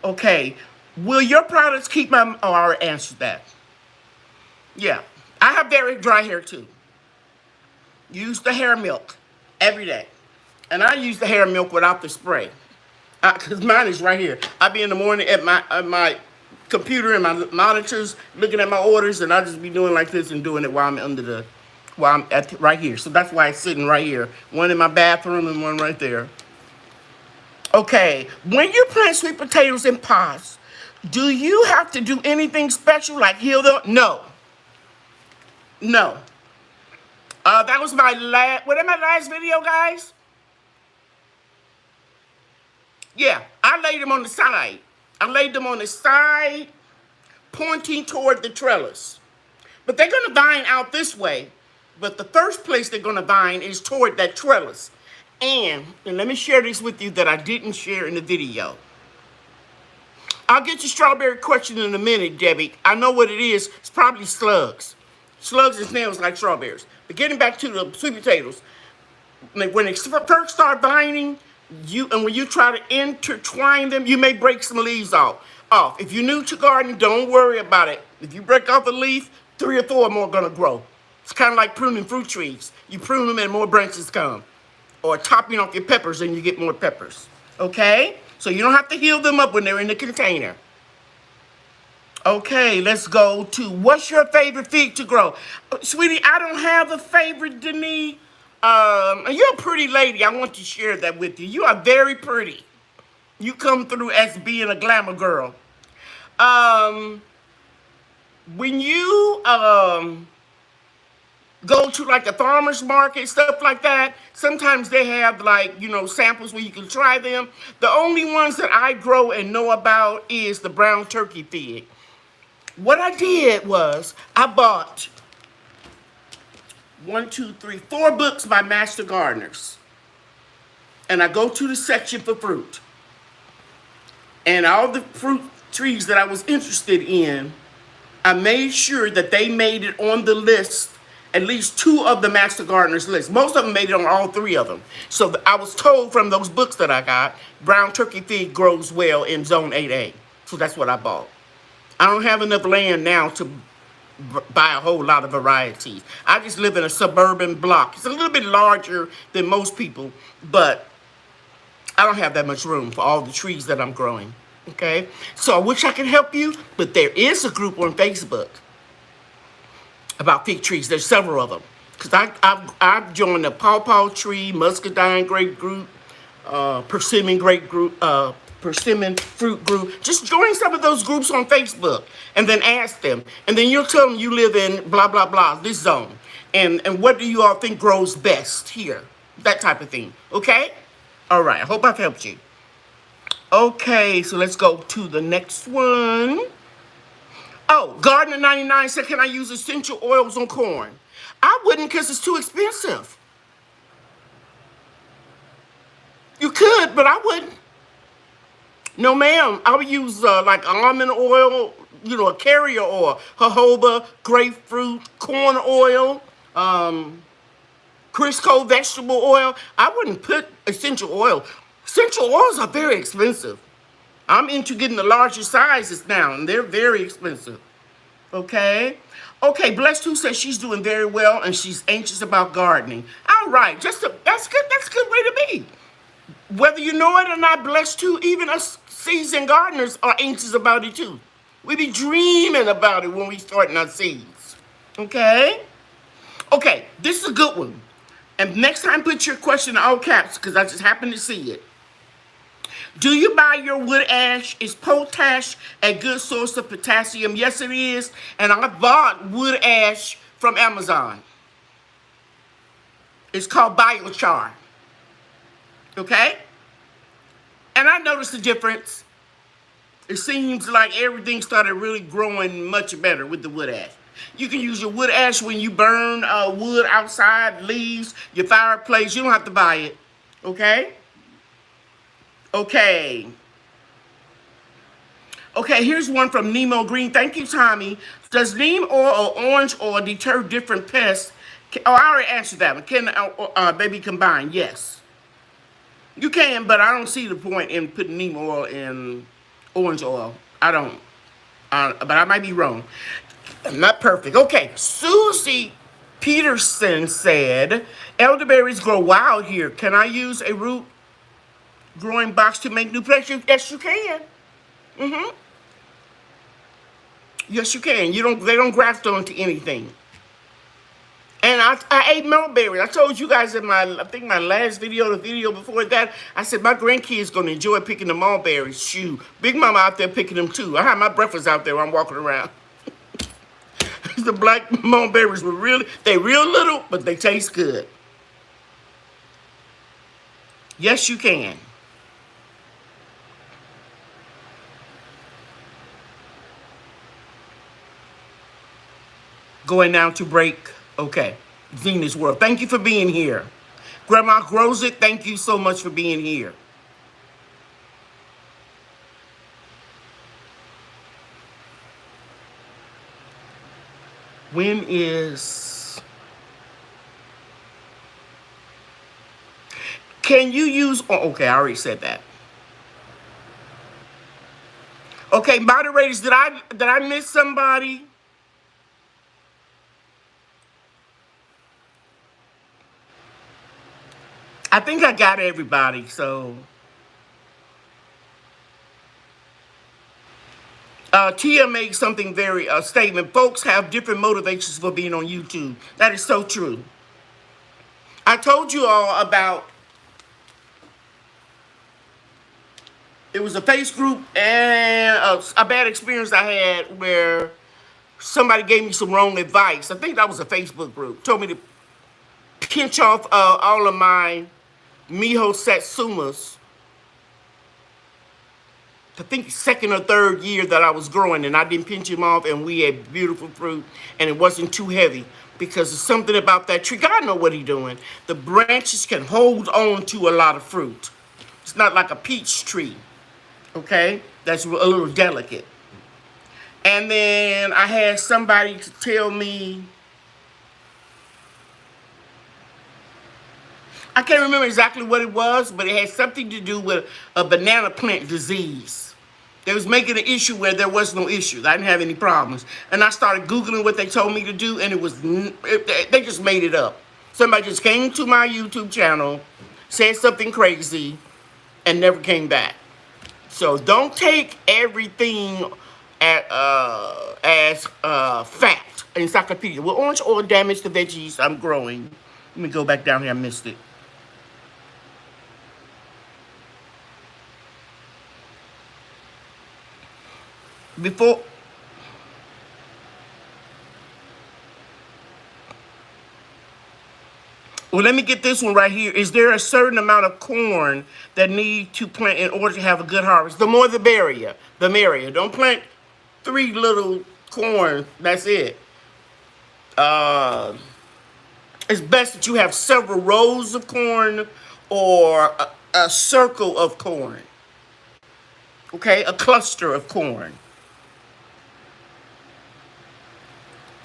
Okay. Will your products keep my... Oh, I already answered that. Yeah. I have very dry hair, too. Use the hair milk every day. And I use the hair milk without the spray. Because mine is right here. I be in the morning at my computer and my monitors looking at my orders, and I just be doing like this and doing it while I'm right here. So that's why it's sitting right here. One in my bathroom and one right there. Okay. When you plant sweet potatoes in pots, do you have to do anything special like heal them? No. That was my last video, guys? Yeah, I laid them on the side. I laid them on the side, pointing toward the trellis. But they're going to vine out this way. But the first place they're going to vine is toward that trellis. And let me share this with you that I didn't share in the video. I'll get your strawberry question in a minute, Debbie. I know what it is. It's probably slugs. Slugs and snails like strawberries. But getting back to the sweet potatoes, when they first start vining, when you try to intertwine them, you may break some leaves off. If you're new to gardening, don't worry about it. If you break off a leaf, 3 or 4 more are going to grow. It's kind of like pruning fruit trees. You prune them and more branches come. Or topping off your peppers and you get more peppers. Okay? So you don't have to heal them up when they're in the container. Okay, let's go to what's your favorite fig to grow? Sweetie, I don't have a favorite, Denise. You're a pretty lady. I want to share that with you. You are very pretty. You come through as being a glamour girl. When you go to like the farmer's market, stuff like that, sometimes they have like, samples where you can try them. The only ones that I grow and know about is the brown turkey fig. What I did was I bought 4 books by master gardeners. And I go to the section for fruit. And all the fruit trees that I was interested in, I made sure that they made it on the list, at least 2 of the master gardeners list. Most of them made it on all 3 of them. So I was told from those books that I got, brown turkey fig grows well in zone 8A. So that's what I bought. I don't have enough land now to buy a whole lot of varieties. I just live in a suburban block. It's a little bit larger than most people, but I don't have that much room for all the trees that I'm growing. Okay? So I wish I could help you, but there is a group on Facebook about fig trees. There's several of them. Because I've joined the pawpaw tree, muscadine grape group, persimmon grape group, persimmon fruit group. Just join some of those groups on Facebook and then ask them. And then you'll tell them you live in blah, blah, blah, this zone. And what do you all think grows best here? That type of thing. Okay? All right. I hope I've helped you. Okay, so let's go to the next one. Oh, Gardener 99 said, can I use essential oils on corn? I wouldn't because it's too expensive. You could, but I wouldn't. No, ma'am. I would use like almond oil, a carrier oil, jojoba, grapefruit, corn oil, Crisco vegetable oil. I wouldn't put essential oil. Essential oils are very expensive. I'm into getting the larger sizes now, and they're very expensive. Okay? Okay, Blessed Who says she's doing very well, and she's anxious about gardening. All right, that's good. That's a good way to be. Whether you know it or not, Blessed Who, even us seasoned gardeners are anxious about it too. We be dreaming about it when we starting our seeds. Okay? Okay, this is a good one. And next time, put your question in all caps, because I just happened to see it. Do you buy your wood ash? Is potash a good source of potassium? Yes, it is. And I bought wood ash from Amazon. It's called biochar. Okay? And I noticed the difference. It seems like everything started really growing much better with the wood ash. You can use your wood ash when you burn wood outside, leaves, your fireplace. You don't have to buy it. Okay? Okay. Okay, here's one from Nemo Green. Thank you, Tommy. Does neem oil or orange oil deter different pests? I already answered that one. Can they be combined? Yes. You can, but I don't see the point in putting neem oil in orange oil. I don't. But I might be wrong. I'm not perfect. Okay, Susie Peterson said, elderberries grow wild here. Can I use a root growing box to make new plants? Yes, you can. Yes, you can. They don't graft onto anything. And I ate mulberries. I told you guys in my last video, the video before that, I said my grandkids gonna enjoy picking the mulberries. Shoot, Big Mama out there picking them too. I have my breakfast out there while I'm walking around. The black mulberries were they real little, but they taste good. Yes, you can. Going down to break. Okay. Zena's World. Thank you for being here. Grandma Grows It, thank you so much for being here. When is... Can you use... Oh, okay, I already said that. Okay, moderators, did I miss somebody? I think I got everybody, so... Tia made something a statement. Folks have different motivations for being on YouTube. That is so true. I told you all about... It was a face group and a bad experience I had where somebody gave me some wrong advice. I think that was a Facebook group. Told me to pinch off all of my miho satsumas. I think second or third year that I was growing, and I didn't pinch them off, and we had beautiful fruit, and it wasn't too heavy because there's something about that tree. God know what He's doing. The branches can hold on to a lot of fruit. It's not like a peach tree, okay? That's a little delicate. And then I had somebody to tell me, I can't remember exactly what it was, but it had something to do with a banana plant disease. They was making an issue where there was no issue. I didn't have any problems. And I started Googling what they told me to do, and they just made it up. Somebody just came to my YouTube channel, said something crazy, and never came back. So don't take everything as fact. Encyclopedia. Will orange oil damage the veggies I'm growing? Let me go back down here. I missed it. Well, let me get this one right here. Is there a certain amount of corn that need to plant in order to have a good harvest? The more the merrier. The merrier. Don't plant 3 little corn. That's it. It's best that you have several rows of corn or a circle of corn. Okay, a cluster of corn.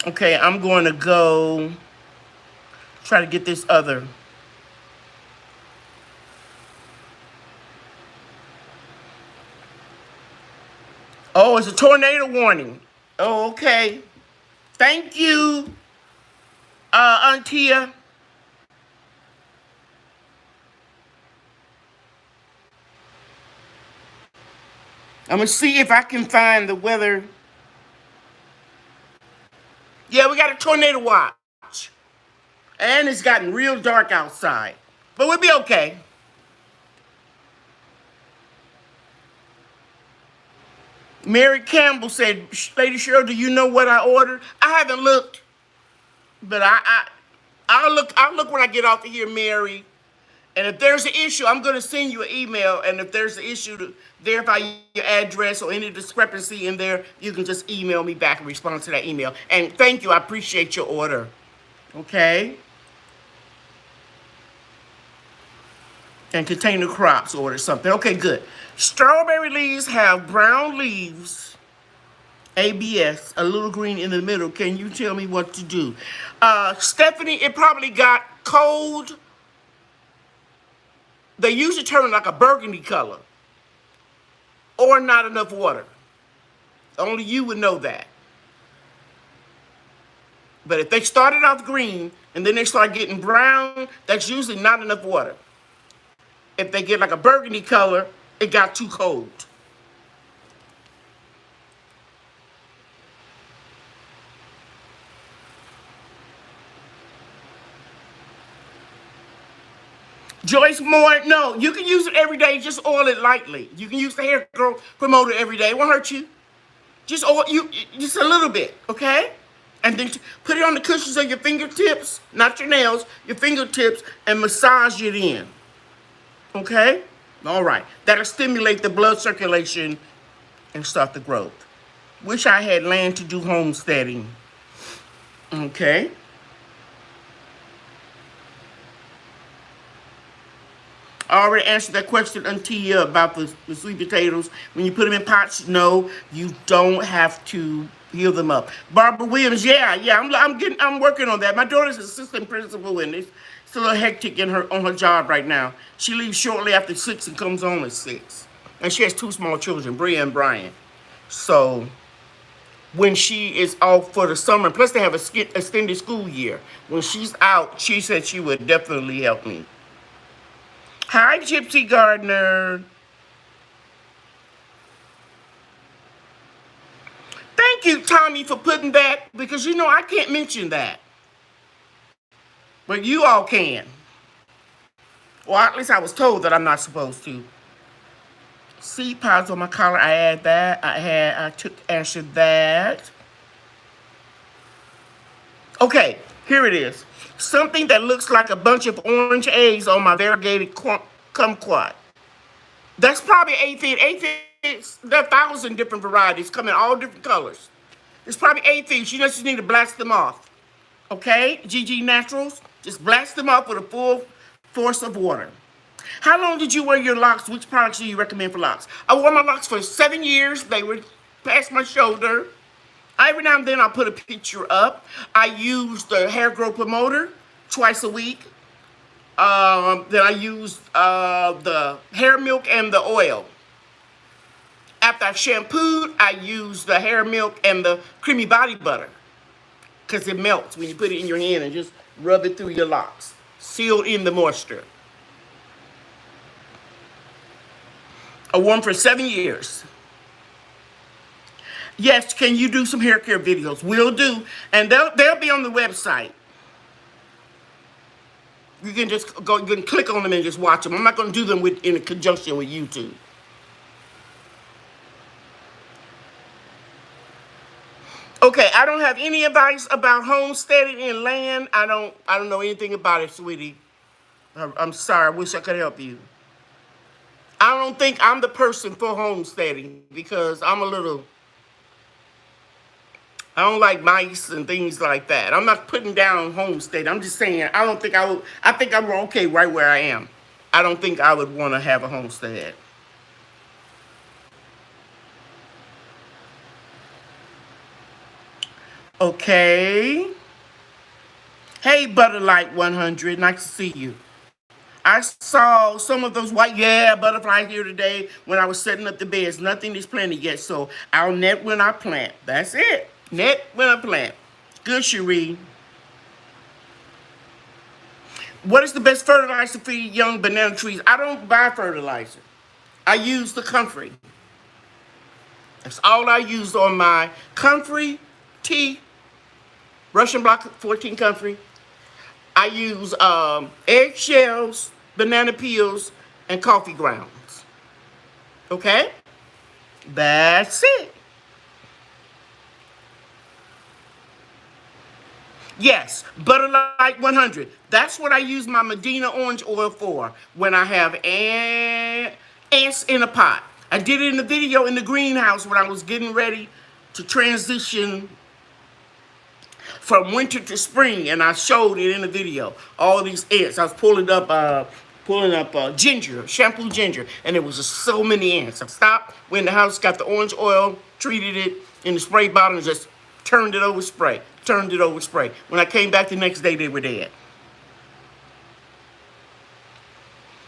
Okay, I'm going to go try to get this other. Oh, it's a tornado warning. Oh, okay. Thank you, Auntia. I'm going to see if I can find the weather. Yeah, we got a tornado watch. And it's gotten real dark outside. But we'll be okay. Mary Campbell said, Lady Cheryl, do you know what I ordered? I haven't looked. But I'll look when I get off of here, Mary. And if there's an issue, I'm going to send you an email. And if there's an issue to verify your address or any discrepancy in there, you can just email me back and respond to that email. And thank you. I appreciate your order. Okay? And container crops order something. Okay, good. Strawberry leaves have brown leaves. ABS, a little green in the middle. Can you tell me what to do? Stephanie, it probably got cold. They usually turn like a burgundy color. Or not enough water. Only you would know that. But if they started off green and then they start getting brown, that's usually not enough water. If they get like a burgundy color, it got too cold. Joyce Moore, no, you can use it every day. Just oil it lightly. You can use the hair growth promoter every day. It won't hurt you. Just oil just a little bit, okay? And then put it on the cushions of your fingertips, not your nails, your fingertips, and massage it in. Okay? All right. That'll stimulate the blood circulation and start the growth. Wish I had land to do homesteading. Okay? I already answered that question until about the sweet potatoes. When you put them in pots, no, you don't have to heal them up. Barbara Williams, I'm working on that. My daughter's assistant principal, and it's a little hectic on her job right now. She leaves shortly after 6 and comes home at 6. And she has 2 small children, Bria and Brian. So when she is off for the summer, plus they have a extended school year. When she's out, she said she would definitely help me. Hi, Gypsy Gardner. Thank you, Tommy, for putting that, because you know I can't mention that. But you all can. Or at least I was told that I'm not supposed to. Seed pods on my collar, I add that. I answered that. Okay, here it is. Something that looks like a bunch of orange eggs on my variegated kumquat. That's probably aphid. Aphids, there are 1,000 different varieties come in all different colors. It's probably aphids. You just need to blast them off. Okay, GG Naturals, just blast them off with a full force of water. How long did you wear your locks? Which products do you recommend for locks? I wore my locks for 7 years. They were past my shoulder. Every now and then I'll put a picture up. I use the hair growth promoter twice a week. Then I use the hair milk and the oil. After I've shampooed, I use the hair milk and the creamy body butter because it melts when you put it in your hand and just rub it through your locks. Seal in the moisture. I wore them for 7 years. Yes, can you do some hair care videos? Will do. And they'll be on the website. You can just go, you can click on them and just watch them. I'm not going to do them in conjunction with YouTube. Okay, I don't have any advice about homesteading in land. I don't know anything about it, sweetie. I'm sorry. I wish I could help you. I don't think I'm the person for homesteading because I don't like mice and things like that. I'm not putting down homestead. I'm just saying I don't think I would. I think I'm okay right where I am. I don't think I would want to have a homestead. Okay. Hey, Butterlight 100. Nice to see you. I saw some of those white, butterflies here today when I was setting up the beds. Nothing is planted yet, so I'll net when I plant. That's it. Net when I plant. Good, Cherie. What is the best fertilizer to feed young banana trees? I don't buy fertilizer. I use the comfrey. That's all I use on my comfrey, tea, Russian block 14 comfrey. I use eggshells, banana peels, and coffee grounds. Okay? That's it. Yes, Butterlight 100. That's what I use my Medina orange oil for when I have ants in a pot. I did it in the video in the greenhouse when I was getting ready to transition from winter to spring, and I showed it in the video. All these ants. I was pulling up ginger, shampoo ginger, and there was just so many ants. I stopped, went in the house, got the orange oil, treated it in the spray bottle, and just turned it over spray. Turned it over spray. When I came back the next day, they were dead.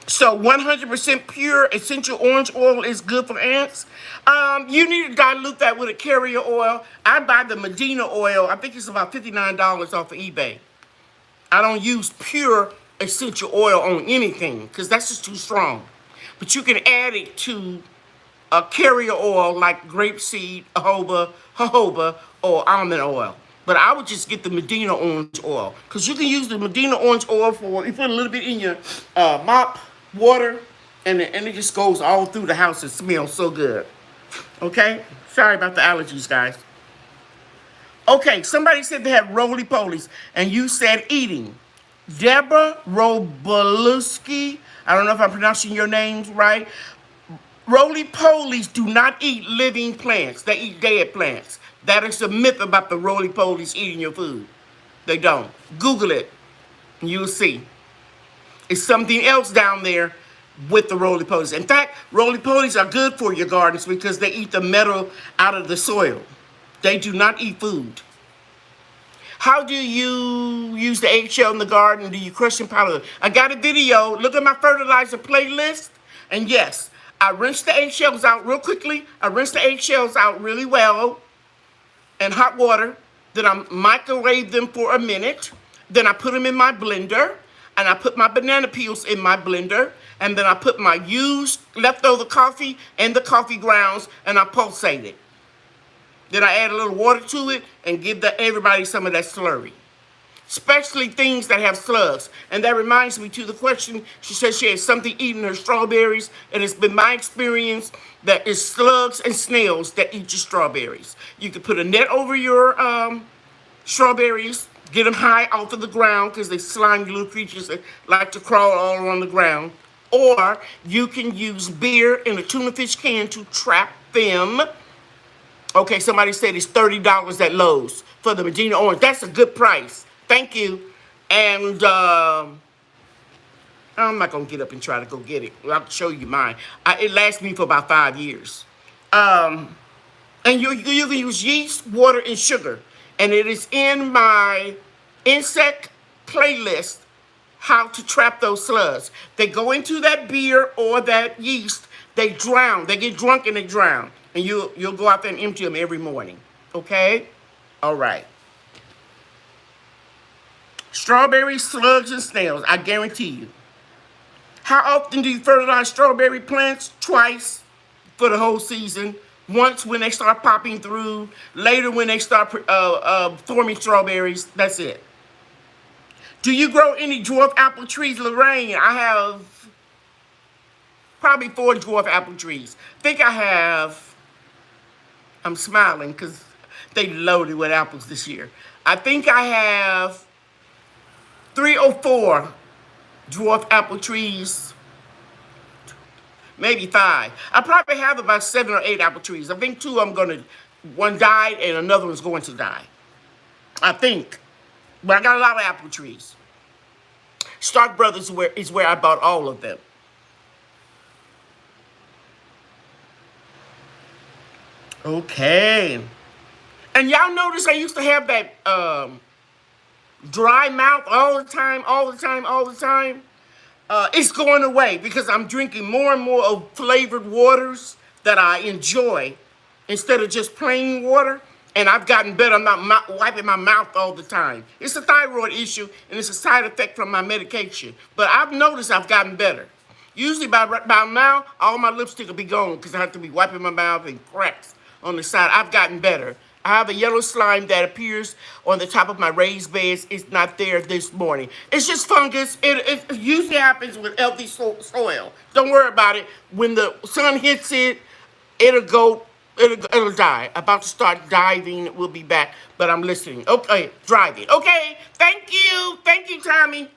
So 100% pure essential orange oil is good for ants. You need to dilute that with a carrier oil. I buy the Medina oil. I think it's about $59 off of eBay. I don't use pure essential oil on anything because that's just too strong. But you can add it to a carrier oil like grapeseed, jojoba, or almond oil. But I would just get the Medina orange oil because you can use the Medina orange oil for, you put a little bit in your mop water and it just goes all through the house. It smells so good. Okay? Sorry about the allergies, guys. Okay, somebody said they had roly-polies and you said eating. Deborah Robaluski, I don't know if I'm pronouncing your names right. Roly-polies do not eat living plants. They eat dead plants. That is a myth about the roly-polies eating your food. They don't. Google it, and you'll see. It's something else down there with the roly-polies. In fact, roly-polies are good for your gardens because they eat the metal out of the soil. They do not eat food. How do you use the eggshell in the garden? Do you crush and powder? I got a video. Look at my fertilizer playlist. And yes, I rinse the eggshells out real quickly. I rinse the eggshells out really well in hot water. Then I microwave them for a minute. Then I put them in my blender. And I put my banana peels in my blender. And then I put my used leftover coffee and the coffee grounds. And I pulsate it. Then I add a little water to it and give everybody some of that slurry. Especially things that have slugs. And that reminds me to the question, she said she had something eating her strawberries. And it's been my experience that it's slugs and snails that eat your strawberries. You can put a net over your strawberries, Get them high off of the ground because they slimy little creatures that like to crawl all on the ground. Or you can use beer in a tuna fish can to trap them. Okay, somebody said it's $30 at Lowe's for the Medina orange. That's a good price. Thank you. And I'm not going to get up and try to go get it. I'll show you mine. It lasts me for about 5 years. And you can use yeast, water, and sugar. And it is in my insect playlist, how to trap those slugs. They go into that beer or that yeast. They drown. They get drunk and they drown. And you'll go out there and empty them every morning. Okay? All right. Strawberries, slugs, and snails. I guarantee you. How often do you fertilize strawberry plants? Twice for the whole season. Once when they start popping through. Later when they start forming strawberries. That's it. Do you grow any dwarf apple trees, Lorraine? I have probably 4 dwarf apple trees. I think I have, I'm smiling because they loaded with apples this year. I think I have 3 or 4 dwarf apple trees, maybe 5. I probably have about 7 or 8 apple trees. I think 2 of them one died and another one's going to die. I think. But I got a lot of apple trees. Stark Brothers is where I bought all of them. Okay. And y'all notice I used to have that dry mouth all the time. It's going away because I'm drinking more and more of flavored waters that I enjoy instead of just plain water. And I've gotten better. I'm not wiping my mouth all the time. It's a thyroid issue, and it's a side effect from my medication. But I've noticed I've gotten better. Usually by now, all my lipstick will be gone because I have to be wiping my mouth and cracks on the side. I've gotten better. I have a yellow slime that appears on the top of my raised beds. It's not there this morning. It's just fungus. It usually happens with healthy soil. Don't worry about it. When the sun hits it, it'll die. About to start diving. We'll be back, but I'm listening. Okay, driving. Okay, thank you. Thank you, Tommy.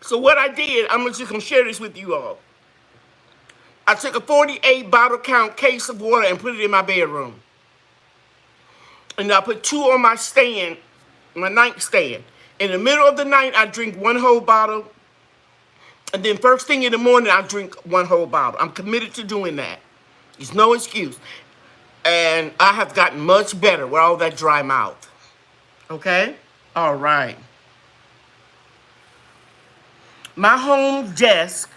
So what I did, I'm just going to share this with you all. I took a 48 bottle count case of water and put it in my bedroom. And I put 2 on my stand, my nightstand. In the middle of the night, I drink 1 whole bottle. And then first thing in the morning, I drink 1 whole bottle. I'm committed to doing that. There's no excuse. And I have gotten much better with all that dry mouth. Okay? All right. My home desk.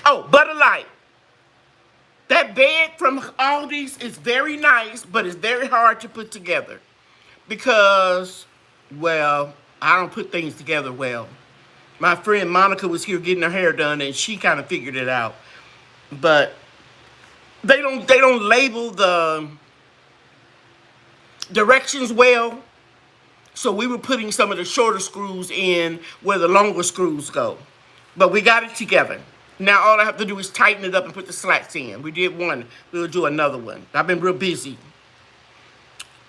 Oh, Butter Light. That bed from Aldi's is very nice, but it's very hard to put together. Because, well, I don't put things together well. My friend Monica was here getting her hair done, and she kind of figured it out. But they don't label the directions well. So we were putting some of the shorter screws in where the longer screws go. But we got it together. Now all I have to do is tighten it up and put the slats in. We did one. We'll do another one. I've been real busy.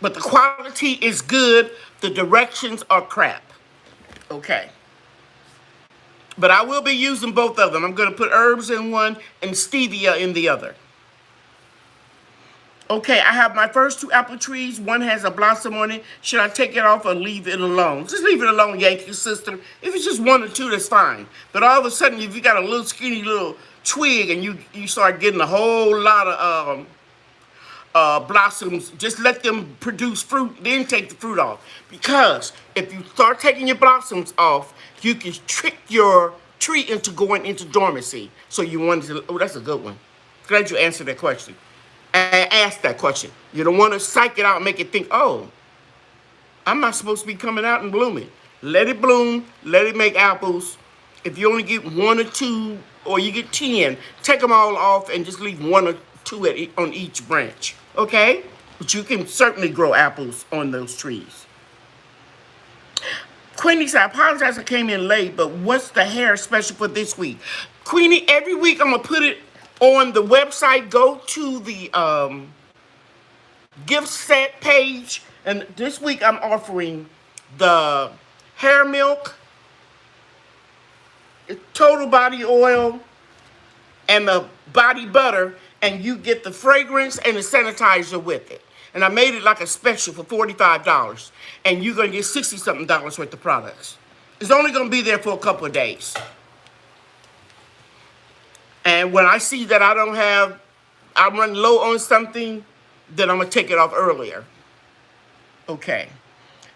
But the quality is good. The directions are crap. Okay. But I will be using both of them. I'm going to put herbs in one and stevia in the other. Okay, I have my first 2 apple trees. One has a blossom on it. Should I take it off or leave it alone? Just leave it alone, Yankee sister. If it's just 1 or 2, that's fine. But all of a sudden, if you got a little skinny little twig and you start getting a whole lot of blossoms, just let them produce fruit, then take the fruit off. Because if you start taking your blossoms off, you can trick your tree into going into dormancy. So you wanted to, oh, that's a good one. Glad you answered that question. Ask that question. You don't want to psych it out and make it think, oh, I'm not supposed to be coming out and blooming. Let it bloom. Let it make apples. If you only get 1 or 2, or you get 10, take them all off and just leave 1 or 2 on each branch. Okay? But you can certainly grow apples on those trees. Queenie said, I apologize I came in late, but what's the hair special for this week? Queenie, every week I'm going to put it on the website. Go to the gift set page. And this week I'm offering the hair milk, total body oil, and the body butter. And you get the fragrance and the sanitizer with it. And I made it like a special for $45. And you're going to get $60-something worth of products. It's only going to be there for a couple of days. And when I see that I'm running low on something, then I'm going to take it off earlier. Okay.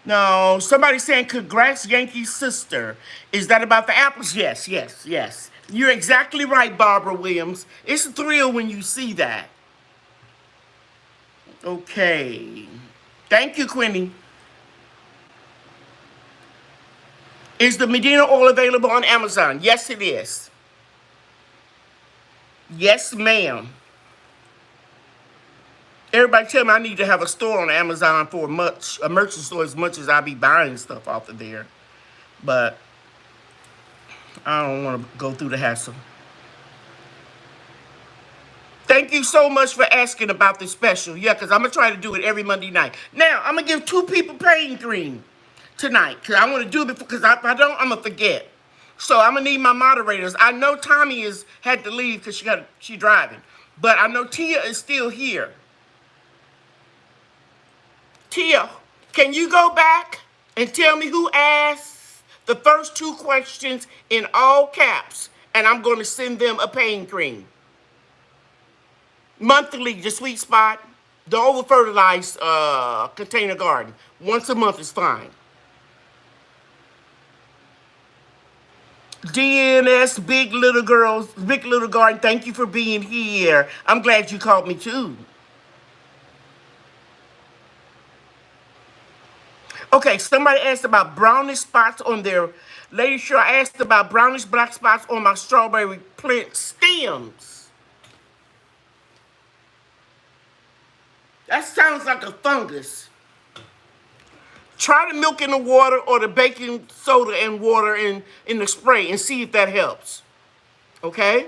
Now, somebody saying, congrats, Yankee sister. Is that about the apples? Yes, yes, yes. You're exactly right, Barbara Williams. It's a thrill when you see that. Okay. Thank you, Queenie. Is the Medina oil available on Amazon? Yes, it is. Yes, ma'am. Everybody tell me I need to have a store on Amazon for a merchant store as much as I be buying stuff off of there. But I don't want to go through the hassle. Thank you so much for asking about this special. Yeah, because I'm going to try to do it every Monday night. Now, I'm going to give 2 people pain cream tonight. Because I want to do it because if I don't, I'm going to forget. So I'm going to need my moderators. I know Tommy had to leave because she's driving. But I know Tia is still here. Tia, can you go back and tell me who asked the first 2 questions in all caps? And I'm going to send them a pain cream. Monthly, the sweet spot. The over-fertilized container garden. Once a month is fine. DNS, Big Little Girls, Big Little Garden, thank you for being here. I'm glad you called me too. Okay, somebody asked about brownish spots on their... Lady Cheryl asked about brownish black spots on my strawberry plant stems. That sounds like a fungus. Try the milk in the water or the baking soda and water in the spray and see if that helps. Okay?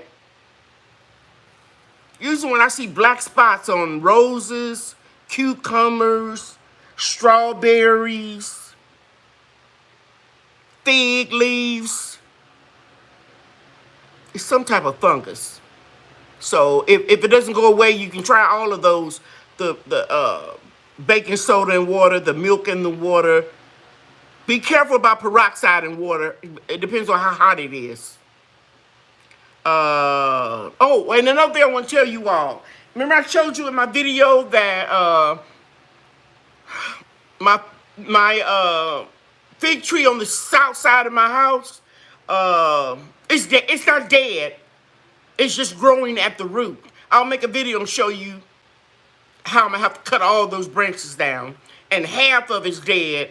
Usually when I see black spots on roses, cucumbers, strawberries, fig leaves, it's some type of fungus. So if it doesn't go away, you can try all of those. The baking soda and water, the milk in the water. Be careful about peroxide in water. It depends on how hot it is. Oh, and another thing I want to tell you all. Remember I showed you in my video that my fig tree on the south side of my house, it's not dead. It's just growing at the root. I'll make a video and show you how I'm going to have to cut all those branches down. And half of it's dead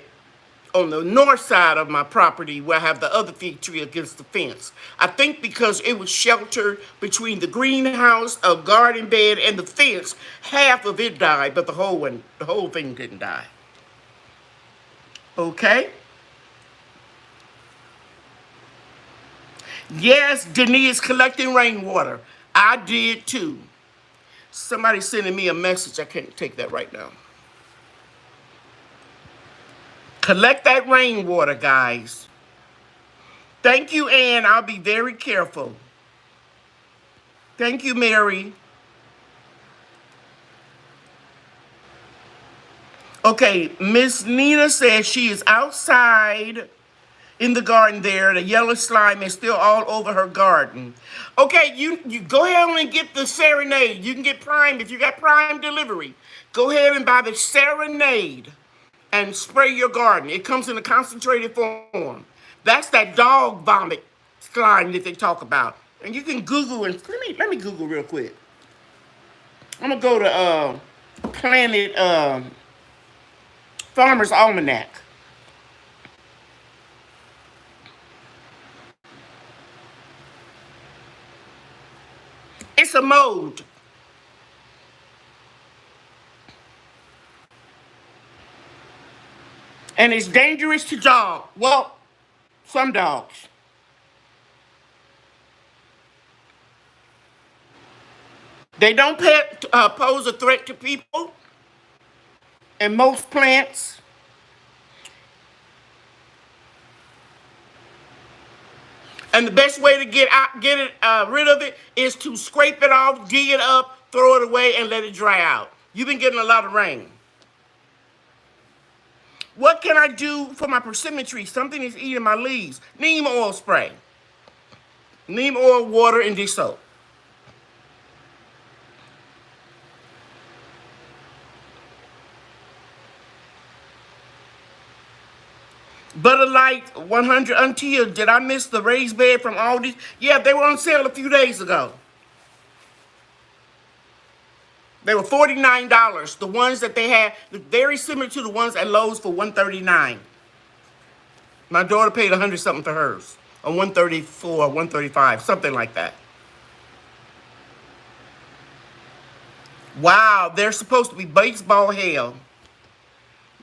on the north side of my property where I have the other fig tree against the fence. I think because it was sheltered between the greenhouse, a garden bed, and the fence, half of it died, but the whole thing didn't die. Okay? Yes, Denise collecting rainwater. I did too. Somebody's sending me a message. I can't take that right now. Collect that rainwater, guys. Thank you, Ann. I'll be very careful. Thank you, Mary. Okay, Miss Nina says she is outside in the garden there. The yellow slime is still all over her garden. Okay, you go ahead and get the Serenade. You can get Prime if you got Prime delivery. Go ahead and buy the Serenade and spray your garden. It comes in a concentrated form. That's that dog vomit slime that they talk about. And you can Google and let me Google real quick. I'm gonna go to Planet Farmer's Almanac. It's a mold. And it's dangerous to dog. Well, Some dogs. They don't pose a threat to people and most plants. And the best way to rid of it is to scrape it off, dig it up, throw it away, and let it dry out. You've been getting a lot of rain. What can I do for my persimmon tree? Something is eating my leaves. Neem oil spray. Neem oil, water, and dish soap. Butter Light 100 Until. Did I miss the raised bed from Aldi? Yeah, they were on sale a few days ago. They were $49. The ones that they had, very similar to the ones at Lowe's for $139. My daughter paid 100 something for hers. Or 134, 135, something like that. Wow, they're supposed to be baseball hail.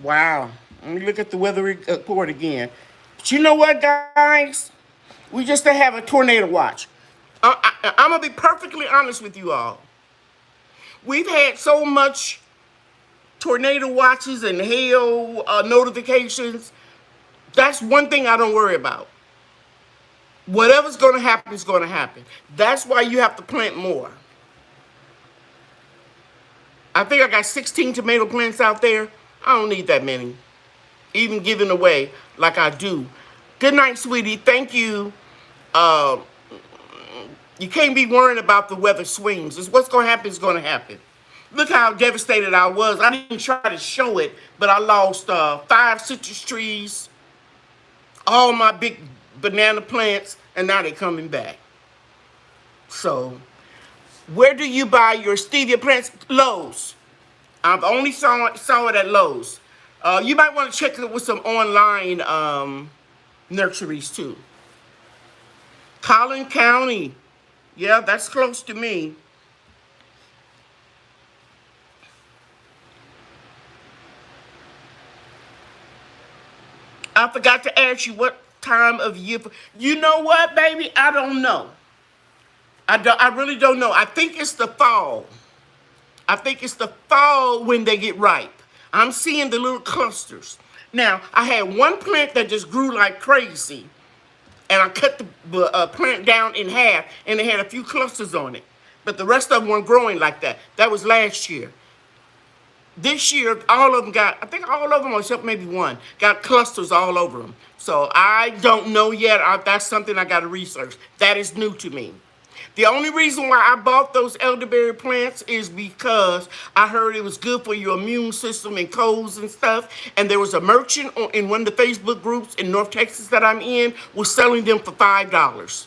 Wow. Let me look at the weather report again. But you know what, guys? We just have a tornado watch. I'm going to be perfectly honest with you all. We've had so much tornado watches and hail notifications. That's one thing I don't worry about. Whatever's going to happen is going to happen. That's why you have to plant more. I think I got 16 tomato plants out there. I don't need that many. Even giving away like I do. Good night, sweetie. Thank you. You can't be worrying about the weather swings. It's what's going to happen is going to happen. Look how devastated I was. I didn't try to show it, but I lost 5 citrus trees, all my big banana plants, and now they're coming back. So, where do you buy your stevia plants? Lowe's. I've only saw it at Lowe's. You might want to check it with some online nurseries too. Collin County. Yeah, that's close to me. I forgot to ask you what time of year. You know what, baby? I don't know. I really don't know. I think it's the fall. I think it's the fall when they get ripe. I'm seeing the little clusters. Now, I had one plant that just grew like crazy. And I cut the plant down in half, and it had a few clusters on it. But the rest of them weren't growing like that. That was last year. This year, all of them got, I think all of them, except maybe one, got clusters all over them. So I don't know yet. That's something I got to research. That is new to me. The only reason why I bought those elderberry plants is because I heard it was good for your immune system and colds and stuff. And there was a merchant in one of the Facebook groups in North Texas that I'm in was selling them for $5.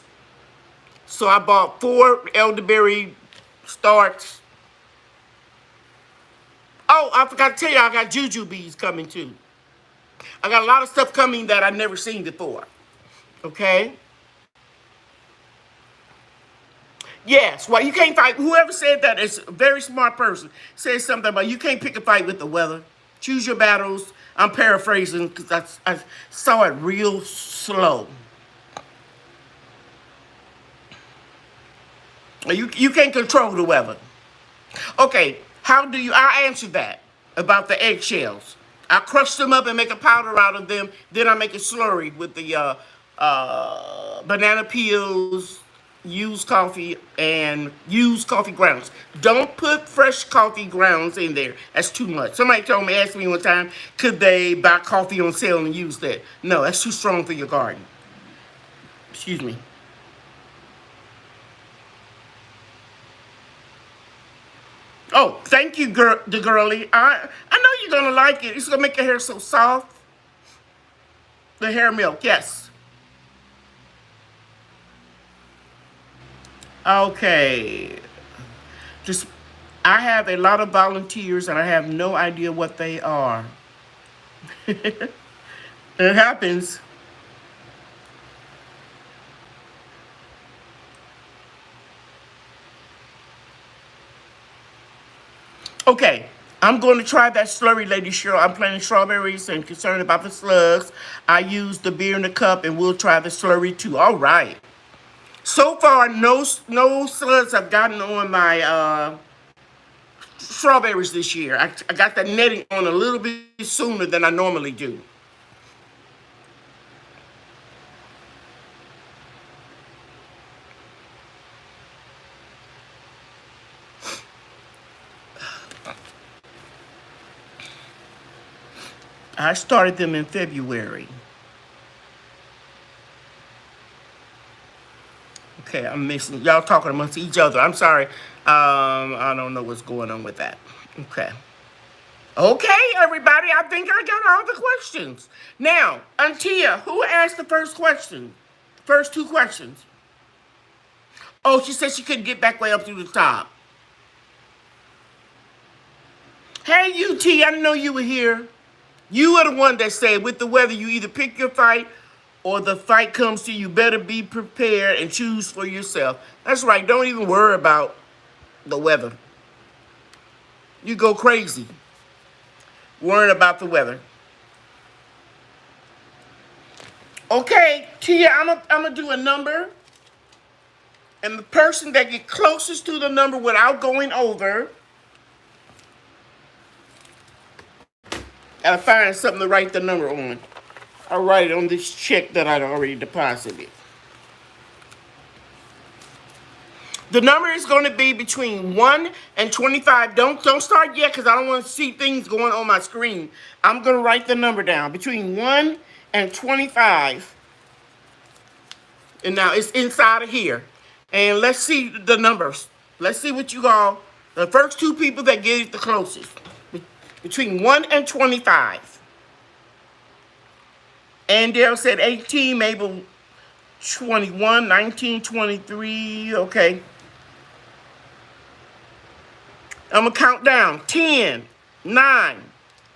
So I bought 4 elderberry starts. Oh, I forgot to tell you, I got jujubes coming too. I got a lot of stuff coming that I've never seen before. Okay? Yes, well, you can't fight. Whoever said that is a very smart person. Says something about you can't pick a fight with the weather. Choose your battles. I'm paraphrasing because I saw it real slow. You can't control the weather. Okay, I answered that about the eggshells. I crush them up and make a powder out of them. Then I make a slurry with the banana peels, used coffee, and used coffee grounds. Don't put fresh coffee grounds in there. That's too much. Somebody asked me one time, could they buy coffee on sale and use that? No, that's too strong for your garden. Excuse me. Oh, thank you, the girly. I know you're gonna like it. It's gonna make your hair so soft. The hair milk, yes. Okay. Just, I have a lot of volunteers and I have no idea what they are. It happens. Okay. I'm going to try that slurry, Lady Cheryl. I'm planting strawberries and concerned about the slugs. I used the beer in the cup, and we'll try the slurry too. All right. So far, no slugs have gotten on my strawberries this year. I got that netting on a little bit sooner than I normally do. I started them in February. Okay, I'm missing. Y'all talking amongst each other. I'm sorry. I don't know what's going on with that. Okay. Okay, everybody. I think I got all the questions. Now, Antia, who asked the first question? First two questions. Oh, she said she couldn't get back way up through the top. Hey, UT, I didn't know you were here. You are the one that said with the weather, you either pick your fight or the fight comes to you. Better be prepared and choose for yourself. That's right. Don't even worry about the weather. You go crazy worrying about the weather. Okay, Tia, I'm gonna do a number. And the person that gets closest to the number without going over, gotta find something to write the number on. I'll write it on this check that I'd already deposited. The number is going to be between 1 and 25. Don't start yet because I don't want to see things going on my screen. I'm going to write the number down. Between 1 and 25. And now it's inside of here. And let's see the numbers. Let's see what you all, the first two people that get it the closest. Between 1 and 25. Andale said 18, Mabel 21, 19, 23. Okay. I'm going to count down. 10, 9,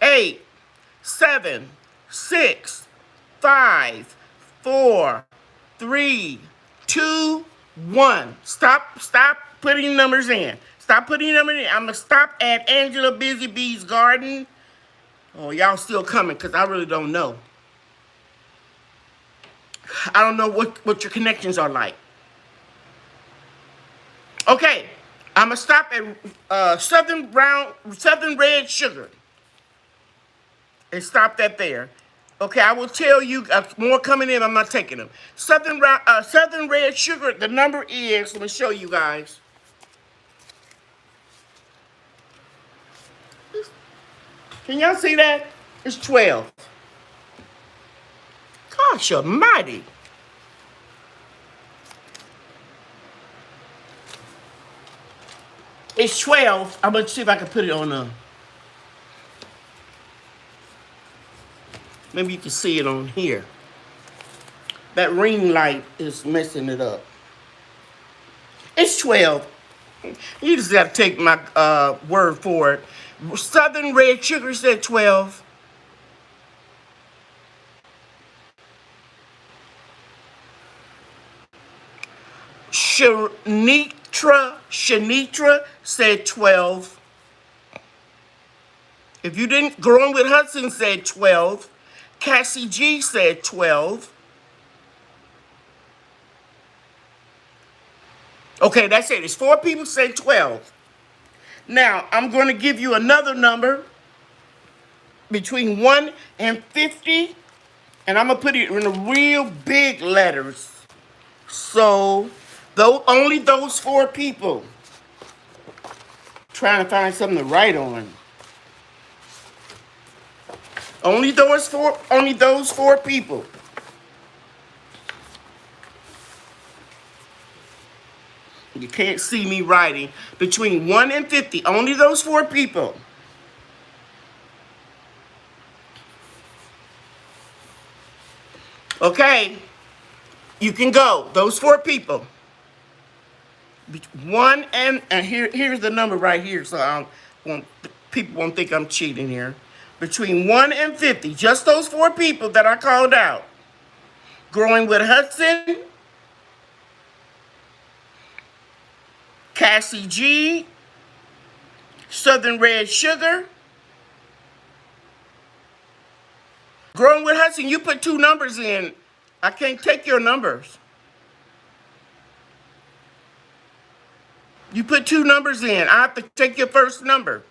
8, 7, 6, 5, 4, 3, 2, 1. Stop putting numbers in. Stop putting numbers in. I'm going to stop at Angela Busy Bee's Garden. Oh, y'all still coming because I really don't know. I don't know what your connections are like. Okay. I'm going to stop at Southern Red Sugar. And stop that there. Okay, I will tell you more coming in. I'm not taking them. Southern Red Sugar, the number is, let me show you guys. Can y'all see that? It's 12. Gosh almighty. It's 12. I'm going to see if I can put it on maybe you can see it on here. That ring light is messing it up. It's 12. You just got to take my word for it. Southern Red Sugar said 12. Shanitra said 12. If you didn't, Growing with Hudson said 12. Cassie G said 12. Okay, that's it. It's 4 people said 12. Now, I'm going to give you another number between 1 and 50. And I'm going to put it in the real big letters. So, only those 4 people. Trying to find something to write on. Only those four people. You can't see me writing. Between 1 and 50. Only those 4 people. Okay. You can go. Those 4 people. 1 and here's the number right here, so people won't think I'm cheating here. Between 1 and 50, just those 4 people that I called out. Growing with Hudson, Cassie G, Southern Red Sugar, Growing with Hudson, you put 2 numbers in. I can't take your numbers. You put 2 numbers in. I have to take your first number.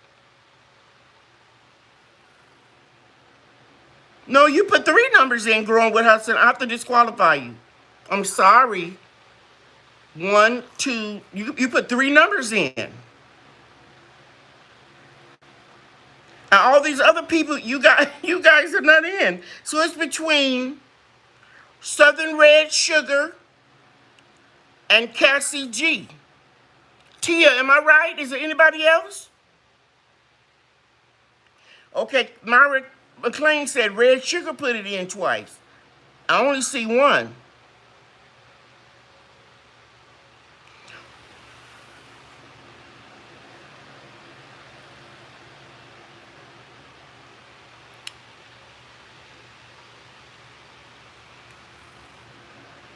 No, you put 3 numbers in, Growing with Hudson. I have to disqualify you. I'm sorry. 1, 2. You put 3 numbers in. And all these other people, you guys are not in. So it's between Southern Red Sugar and Cassie G. Tia, am I right? Is there anybody else? Okay, Myra McLean said Red Sugar put it in twice. I only see 1.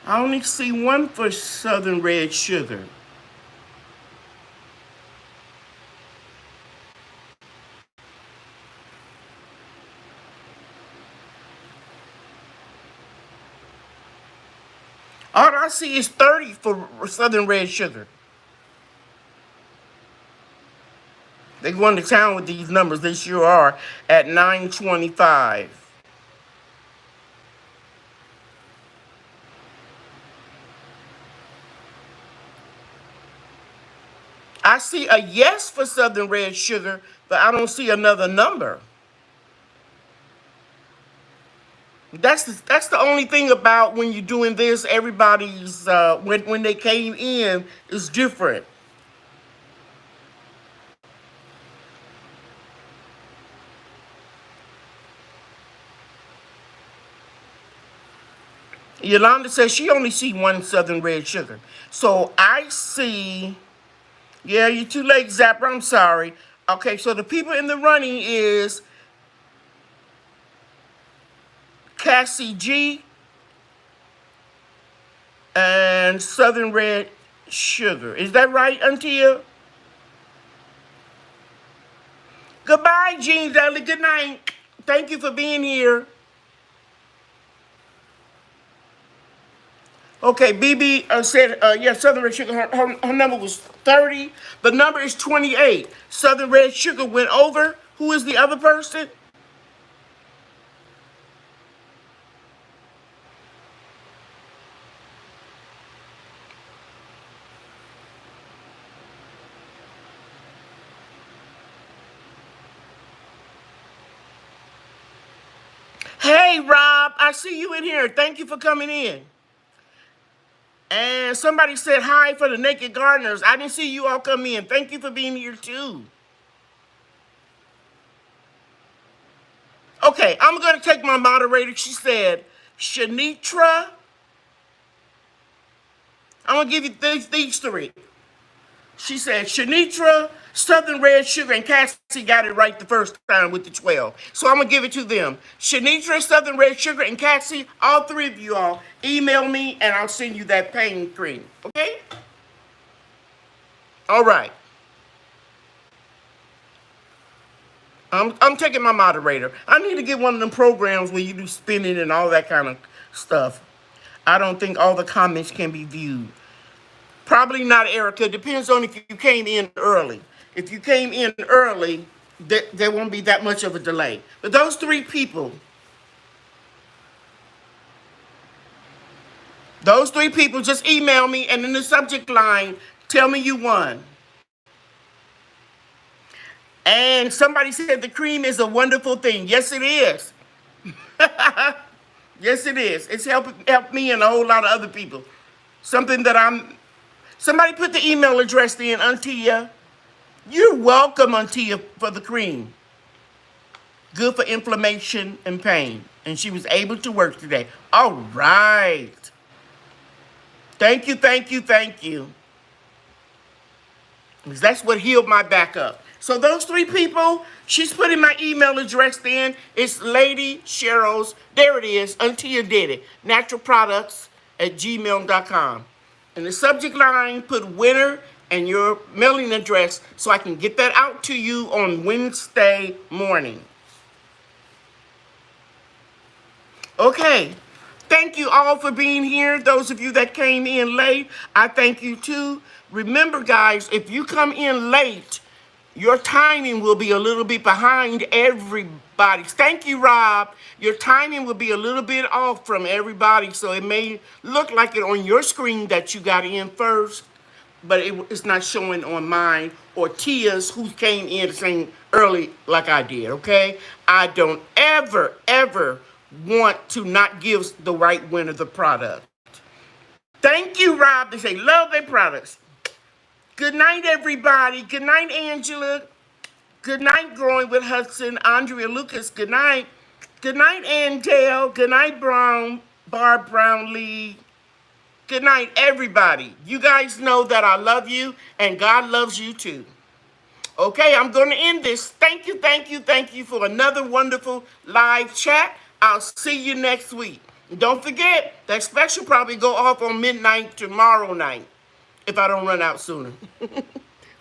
I only see 1 for Southern Red Sugar. All I see is 30 for Southern Red Sugar. They going to town with these numbers. They sure are at 9:25. I see a yes for Southern Red Sugar, but I don't see another number. That's the only thing about when you're doing this. Everybody's when they came in is different. Yolanda says she only see 1 Southern Red Sugar. So I see, yeah, you're too late, Zapper. I'm sorry. Okay, so the people in the running is Cassie G and Southern Red Sugar. Is that right, Antia? Goodbye, Jean Dudley. Good night. Thank you for being here. Okay, BB said, yeah, Southern Red Sugar, her number was 30. The number is 28. Southern Red Sugar went over. Who is the other person? Hey, Rob, I see you in here. Thank you for coming in. And somebody said hi for the Naked Gardeners. I didn't see you all come in. Thank you for being here, too. Okay, I'm going to take my moderator. She said, Shanitra. I'm going to give you these 3. She said, Shanitra, Southern Red Sugar, and Cassie got it right the first time with the 12. So I'm going to give it to them. Shanitra, Southern Red Sugar, and Cassie, all 3 of you all, email me and I'll send you that pain cream. Okay? All right. I'm taking my moderator. I need to get one of them programs where you do spinning and all that kind of stuff. I don't think all the comments can be viewed. Probably not, Erica. Depends on if you came in early. If you came in early, there won't be that much of a delay. But those 3 people, just email me and in the subject line, tell me you won. And somebody said the cream is a wonderful thing. Yes, it is. Yes, it is. It's helped me and a whole lot of other people. Something that somebody put the email address in, Antia. You're welcome, Antia, for the cream. Good for inflammation and pain. And she was able to work today. All right. Thank you, thank you, thank you. Because that's what healed my back up. So those 3 people, she's putting my email address in. It's Lady Cheryl's. There it is. Antia did it. Naturalproducts@gmail.com. In the subject line, put winner and your mailing address so I can get that out to you on Wednesday morning. Okay. Thank you all for being here. Those of you that came in late, I thank you too. Remember, guys, if you come in late, your timing will be a little bit behind everybody. Thank you, Rob. Your timing will be a little bit off from everybody, so it may look like it on your screen that you got in first, but it's not showing on mine or Tia's, who came in saying early like I did, okay? I don't ever want to not give the right winner the product. Thank you, Rob. They say love their products. Good night, everybody. Good night, Angela. Good night, Growing with Hudson. Andrea Lucas, good night. Good night, Andale. Good night, Barb Brownlee. Good night, everybody. You guys know that I love you and God loves you too. Okay, I'm going to end this. Thank you for another wonderful live chat. I'll see you next week. Don't forget, that special probably go off on midnight tomorrow night if I don't run out sooner.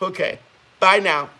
Okay, bye now.